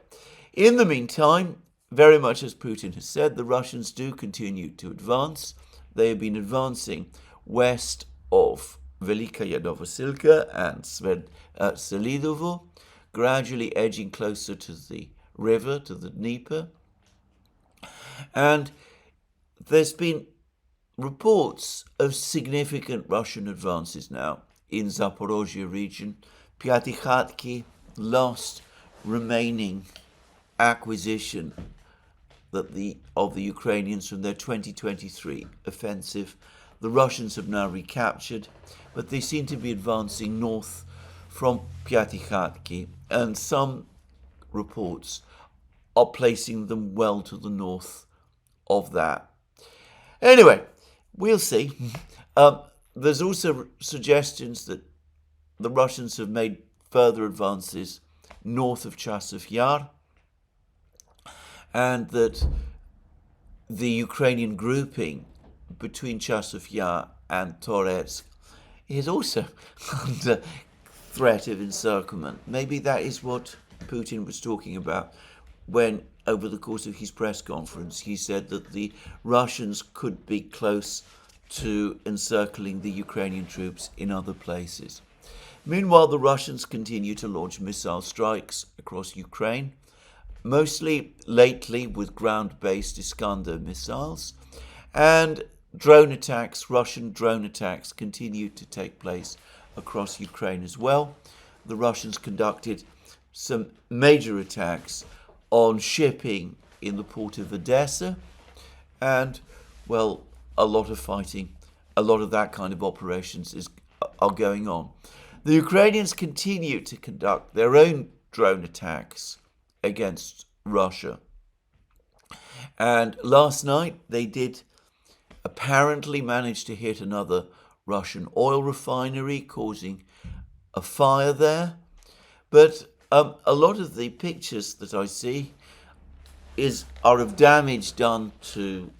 in the meantime, very much as Putin has said, the Russians do continue to advance. They have been advancing west of Velikaya Novosilka and Selidovo, gradually edging closer to the river, to the Dnieper. And there's been reports of significant Russian advances now in Zaporozhye region. Pyatikhatki, last remaining acquisition of the Ukrainians from their 2023 offensive, the Russians have now recaptured, but they seem to be advancing north from Pyatikhatki, and some reports are placing them well to the north of that. Anyway, we'll see. There's also suggestions that the Russians have made further advances north of Chasiv Yar, and that the Ukrainian grouping between Chasiv Yar and Toretsk is also under threat of encirclement. Maybe that is what Putin was talking about when, over the course of his press conference, he said that the Russians could be close to encircling the Ukrainian troops in other places. Meanwhile, the Russians continue to launch missile strikes across Ukraine, mostly lately with ground-based Iskander missiles, and drone attacks, Russian drone attacks, continue to take place across Ukraine as well. The Russians conducted some major attacks on shipping in the port of Odessa, and, well, a lot of fighting, a lot of that kind of operations are going on. The Ukrainians continue to conduct their own drone attacks against Russia. And last night they did apparently manage to hit another Russian oil refinery, causing a fire there. But a lot of the pictures that I see are of damage done to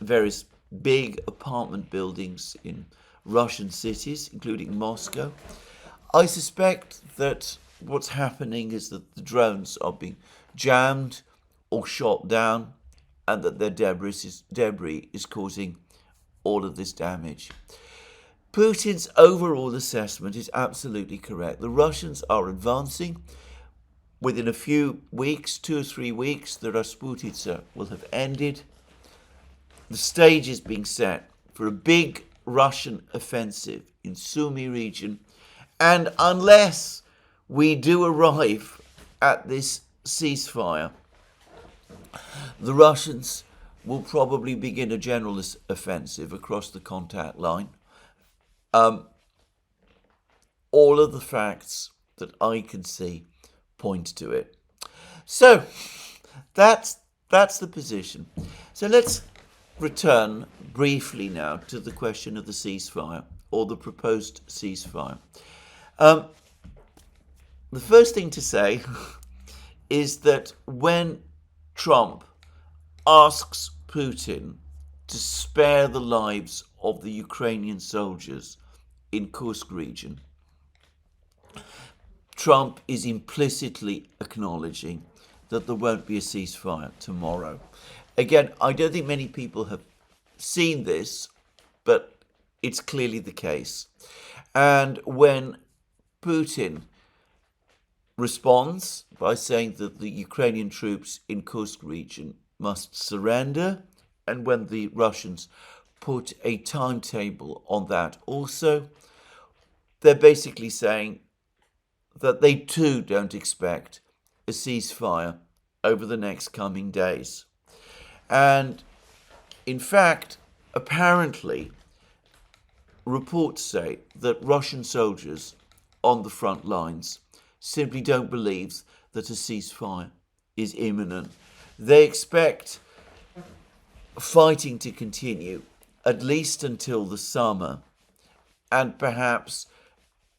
various big apartment buildings in Russian cities, including Moscow. I suspect that what's happening is that the drones are being jammed or shot down, and that their debris is causing all of this damage. Putin's overall assessment is absolutely correct. The Russians are advancing. Within a few weeks, 2 or 3 weeks, the Rasputitsa will have ended. The stage is being set for a big Russian offensive in Sumy region, and unless we do arrive at this ceasefire, the Russians will probably begin a general offensive across the contact line. All of the facts that I can see point to it. So that's the position. So let's return briefly now to the question of the ceasefire, or the proposed ceasefire. the first thing to say is that when Trump asks Putin to spare the lives of the Ukrainian soldiers in Kursk region, Trump is implicitly acknowledging that there won't be a ceasefire tomorrow. Again, I don't think many people have seen this, but it's clearly the case. And when Putin responds by saying that the Ukrainian troops in Kursk region must surrender, and when the Russians put a timetable on that also, they're basically saying that they too don't expect a ceasefire over the next coming days. And in fact, apparently, reports say that Russian soldiers on the front lines simply don't believe that a ceasefire is imminent. They expect fighting to continue at least until the summer, and perhaps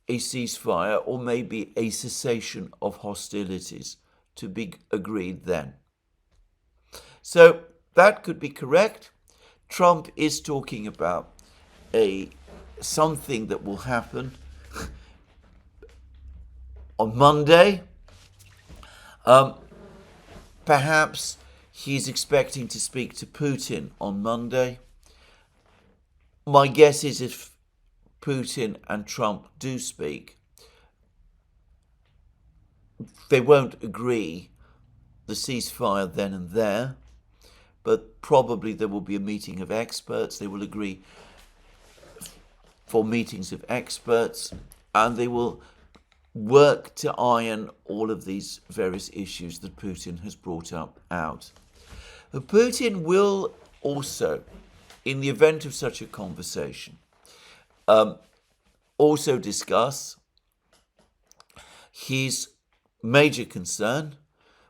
a ceasefire or maybe a cessation of hostilities to be agreed then. So that could be correct. Trump is talking about something that will happen on Monday. Perhaps he's expecting to speak to Putin on Monday. My guess is if Putin and Trump do speak, they won't agree the ceasefire then and there, but probably there will be a meeting of experts. They will agree for meetings of experts, and they will work to iron all of these various issues that Putin has brought out. But Putin will also, in the event of such a conversation, also discuss his major concern,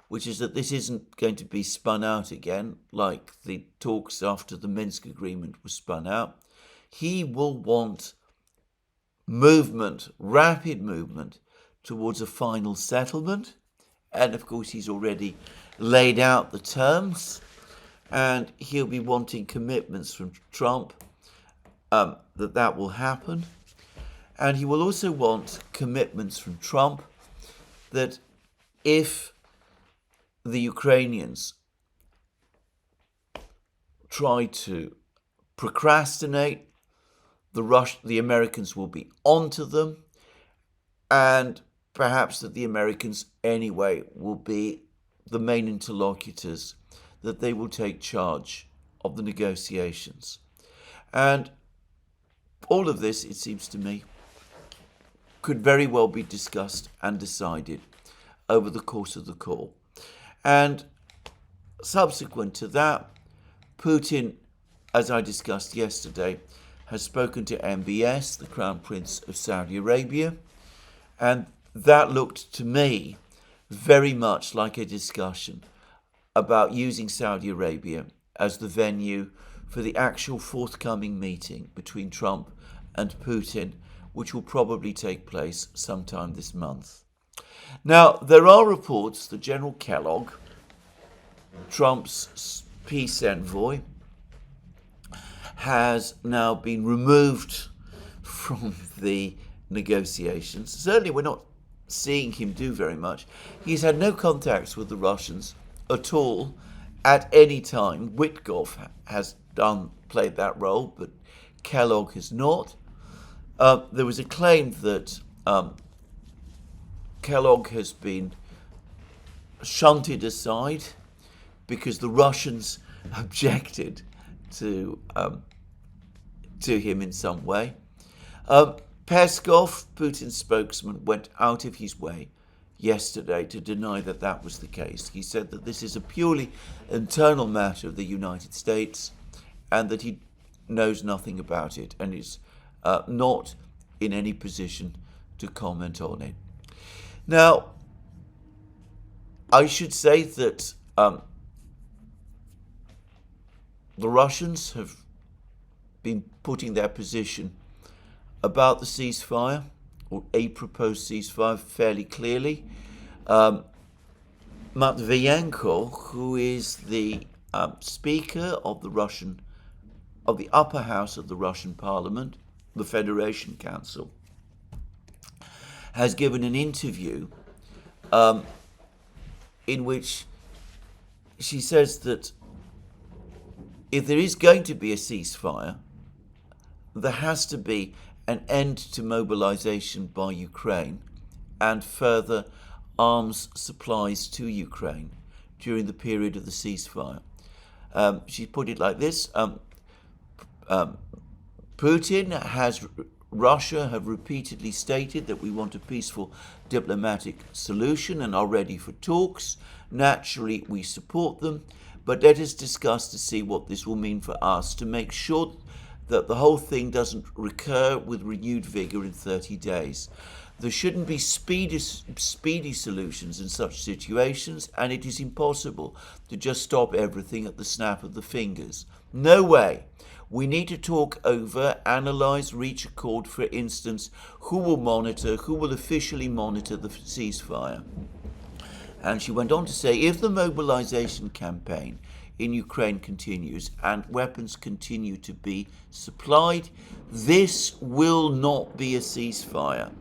which is that this isn't going to be spun out again like the talks after the Minsk agreement was spun out. He will want movement, rapid movement, towards a final settlement. And of course, he's already laid out the terms, and he'll be wanting commitments from Trump that will happen. And he will also want commitments from Trump that if the Ukrainians try to procrastinate, the Americans will be onto them, and perhaps that the Americans anyway will be the main interlocutors, that they will take charge of the negotiations. And all of this, it seems to me, could very well be discussed and decided over the course of the call. And subsequent to that, Putin, as I discussed yesterday, has spoken to MBS, the Crown Prince of Saudi Arabia, and that looked to me very much like a discussion about using Saudi Arabia as the venue for the actual forthcoming meeting between Trump and Putin, which will probably take place sometime this month. Now, there are reports that General Kellogg, Trump's peace envoy, has now been removed from the negotiations. Certainly we're not seeing him do very much. He's had no contacts with the Russians at all at any time. Witkoff has played that role, but Kellogg has not. There was a claim that Kellogg has been shunted aside because the Russians objected to him in some way. Peskov, Putin's spokesman, went out of his way yesterday to deny that that was the case. He said that this is a purely internal matter of the United States and that he knows nothing about it and is not in any position to comment on it. Now, I should say that the Russians have been putting their position about the ceasefire or a proposed ceasefire fairly clearly. Matvienko, who is the Speaker of the upper house of the Russian Parliament, the Federation Council, has given an interview in which she says that if there is going to be a ceasefire, there has to be an end to mobilization by Ukraine and further arms supplies to Ukraine during the period of the ceasefire. She put it like this. Russia have repeatedly stated that we want a peaceful diplomatic solution and are ready for talks. Naturally, we support them, but let us discuss to see what this will mean for us to make sure that the whole thing doesn't recur with renewed vigor in 30 days. There shouldn't be speedy solutions in such situations, and it is impossible to just stop everything at the snap of the fingers. No way. We need to talk over, analyse, reach accord, for instance, who will officially monitor the ceasefire. And she went on to say, if the mobilization campaign in Ukraine continues and weapons continue to be supplied, this will not be a ceasefire.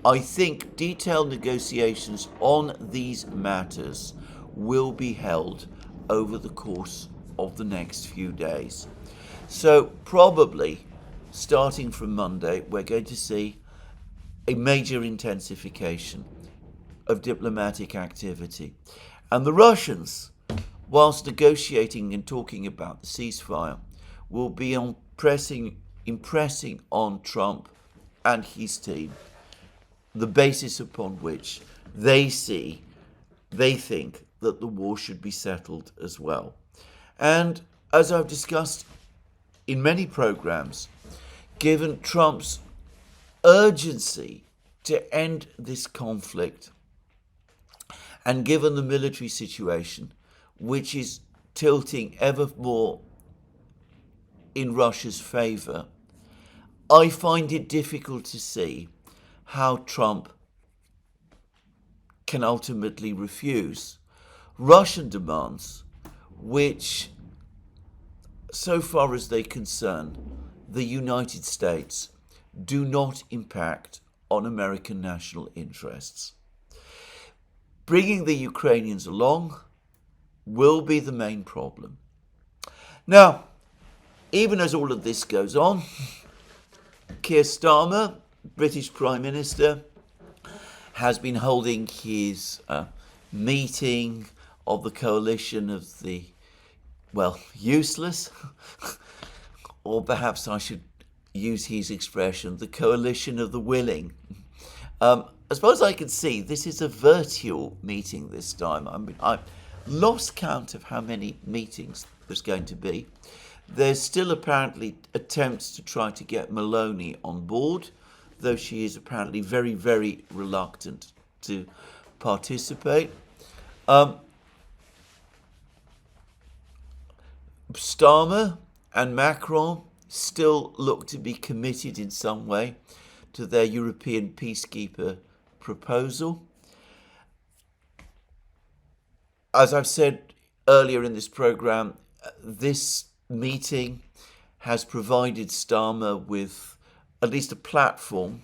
I think detailed negotiations on these matters will be held over the course of the next few days. So probably starting from Monday, we're going to see a major intensification of diplomatic activity. And the Russians, whilst negotiating and talking about the ceasefire, will be impressing on Trump and his team the basis upon which they think that the war should be settled as well. And as I've discussed in many programs, given Trump's urgency to end this conflict, and given the military situation, which is tilting ever more in Russia's favor, I find it difficult to see how Trump can ultimately refuse Russian demands, which, so far as they concern the United States, do not impact on American national interests. Bringing the Ukrainians along will be the main problem. Now, even as all of this goes on, Keir Starmer, British Prime Minister, has been holding his meeting of the coalition of the, useless, or perhaps I should use his expression, the coalition of the willing. As far as I can see, this is a virtual meeting this time. I lost count of how many meetings there's going to be. There's still apparently attempts to try to get Meloni on board, though she is apparently very, very reluctant to participate. Starmer and Macron still look to be committed in some way to their European peacekeeper proposal. As I've said earlier in this program, this meeting has provided Starmer with at least a platform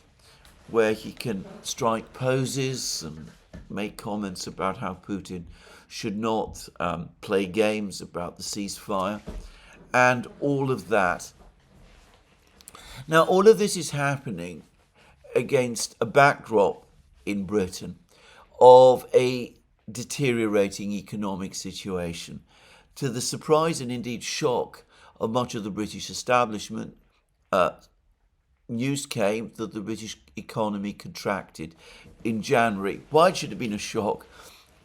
where he can strike poses and make comments about how Putin should not play games about the ceasefire and all of that. Now, all of this is happening against a backdrop in Britain of a deteriorating economic situation, to the surprise and indeed shock of much of the British establishment. News came that the British economy contracted in January. Why it should have been a shock,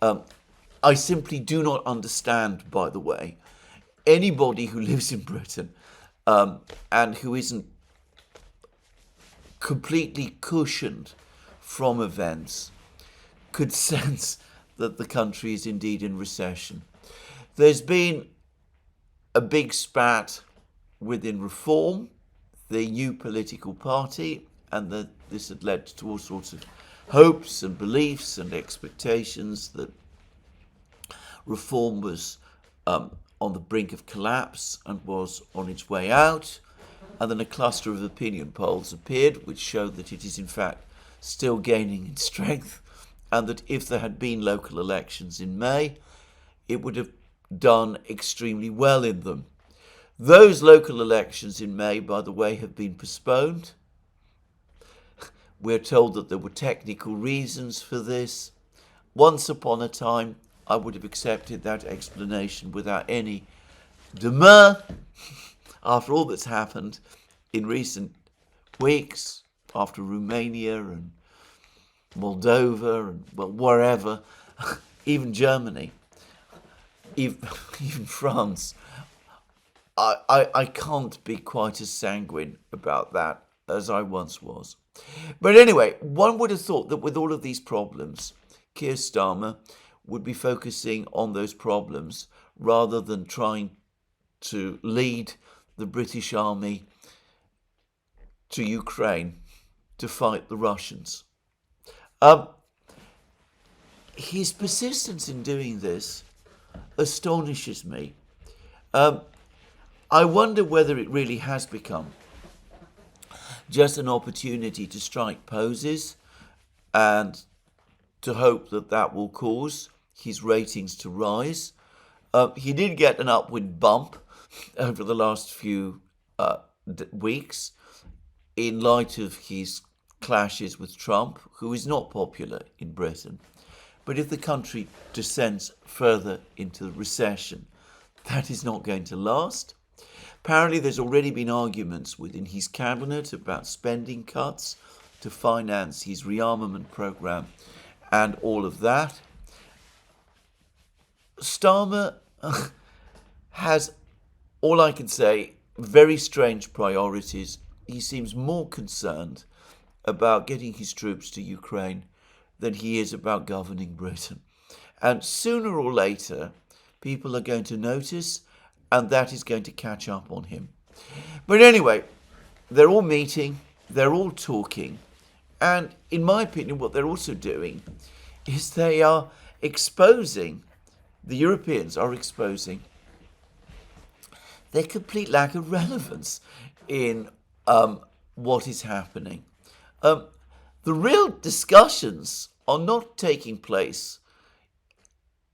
I simply do not understand, by the way. Anybody who lives in Britain and who isn't completely cushioned from events could sense that the country is indeed in recession. There's been a big spat within Reform, the new political party, and the this had led to all sorts of hopes and beliefs and expectations that reform was on the brink of collapse and was on its way out. And then a cluster of opinion polls appeared which showed that it is in fact still gaining in strength, and that if there had been local elections in May, it would have done extremely well in them. Those local elections in May, by the way, have been postponed. We're told that there were technical reasons for this. Once upon a time, I would have accepted that explanation without any demur. After all that's happened in recent weeks, after Romania and Moldova and, well, wherever, even Germany, even France, I can't be quite as sanguine about that as I once was. But anyway, one would have thought that with all of these problems, Keir Starmer would be focusing on those problems rather than trying to lead the British Army to Ukraine to fight the Russians. His persistence in doing this astonishes me. I wonder whether it really has become just an opportunity to strike poses and to hope that that will cause his ratings to rise. He did get an upward bump over the last few weeks in light of his clashes with Trump, who is not popular in Britain. But if the country descends further into recession, that is not going to last. Apparently there's already been arguments within his cabinet about spending cuts to finance his rearmament program and all of that. Starmer has, all I can say, very strange priorities. He seems more concerned about getting his troops to Ukraine than he is about governing Britain. And sooner or later, people are going to notice, and that is going to catch up on him. But anyway, they're all meeting, they're all talking, and in my opinion, what they're also doing is they are exposing, the Europeans are exposing their complete lack of relevance in what is happening. The real discussions are not taking place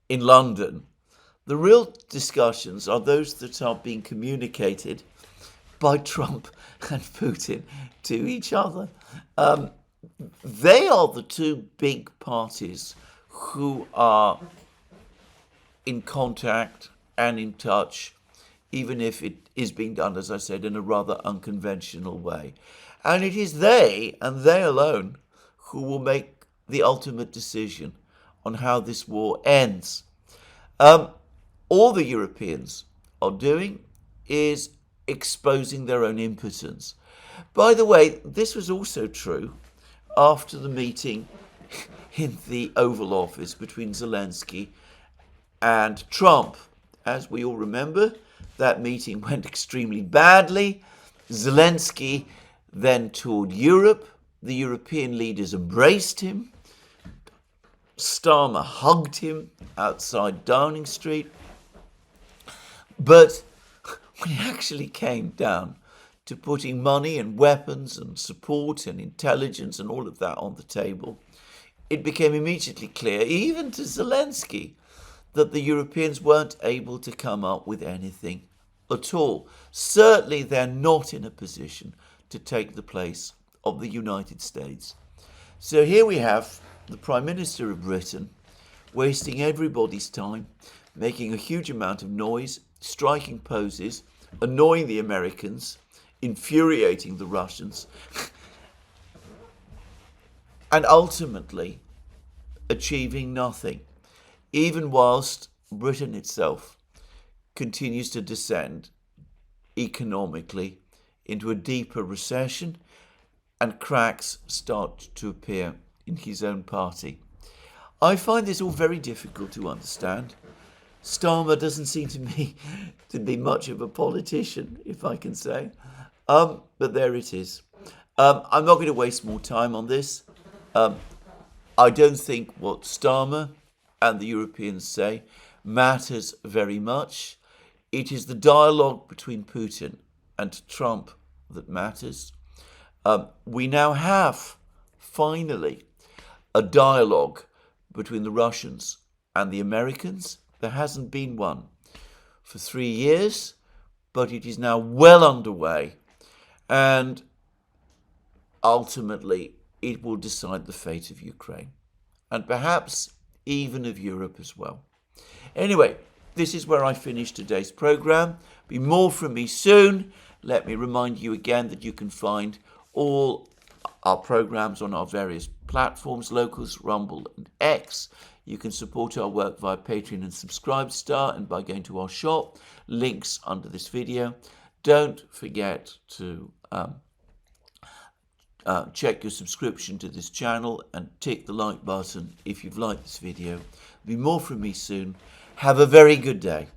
in London. The real discussions are those that are being communicated by Trump and Putin to each other. They are the two big parties who are in contact and in touch, even if it is being done, as I said, in a rather unconventional way. And it is they, and they alone, who will make the ultimate decision on how this war ends. All the Europeans are doing is exposing their own impotence. By the way, this was also true after the meeting in the Oval Office between Zelensky and Trump. As we all remember, that meeting went extremely badly. Zelensky then toured Europe. The European leaders embraced him. Starmer hugged him outside Downing Street. But when it actually came down to putting money and weapons and support and intelligence and all of that on the table, it became immediately clear, even to Zelensky, that the Europeans weren't able to come up with anything at all. Certainly they're not in a position to take the place of the United States. So here we have the Prime Minister of Britain wasting everybody's time, making a huge amount of noise, striking poses, annoying the Americans, infuriating the Russians, and ultimately achieving nothing, even whilst Britain itself continues to descend economically into a deeper recession and cracks start to appear in his own party. I find this all very difficult to understand. Starmer doesn't seem to me to be much of a politician, if I can say. But there it is. I'm not going to waste more time on this. I don't think what Starmer and the Europeans say matters very much. It is the dialogue between Putin and Trump that matters. We now have, finally, a dialogue between the Russians and the Americans. There hasn't been one for 3 years, but it is now well underway, and ultimately it will decide the fate of Ukraine, and perhaps even of Europe as well. Anyway, this is where I finish today's program. Be more from me soon. Let me remind you again that you can find all our programs on our various platforms, Locals, Rumble and X. You can support our work via Patreon and Subscribestar and by going to our shop. Links under this video. Don't forget to check your subscription to this channel and tick the like button if you've liked this video. Be more from me soon. Have a very good day.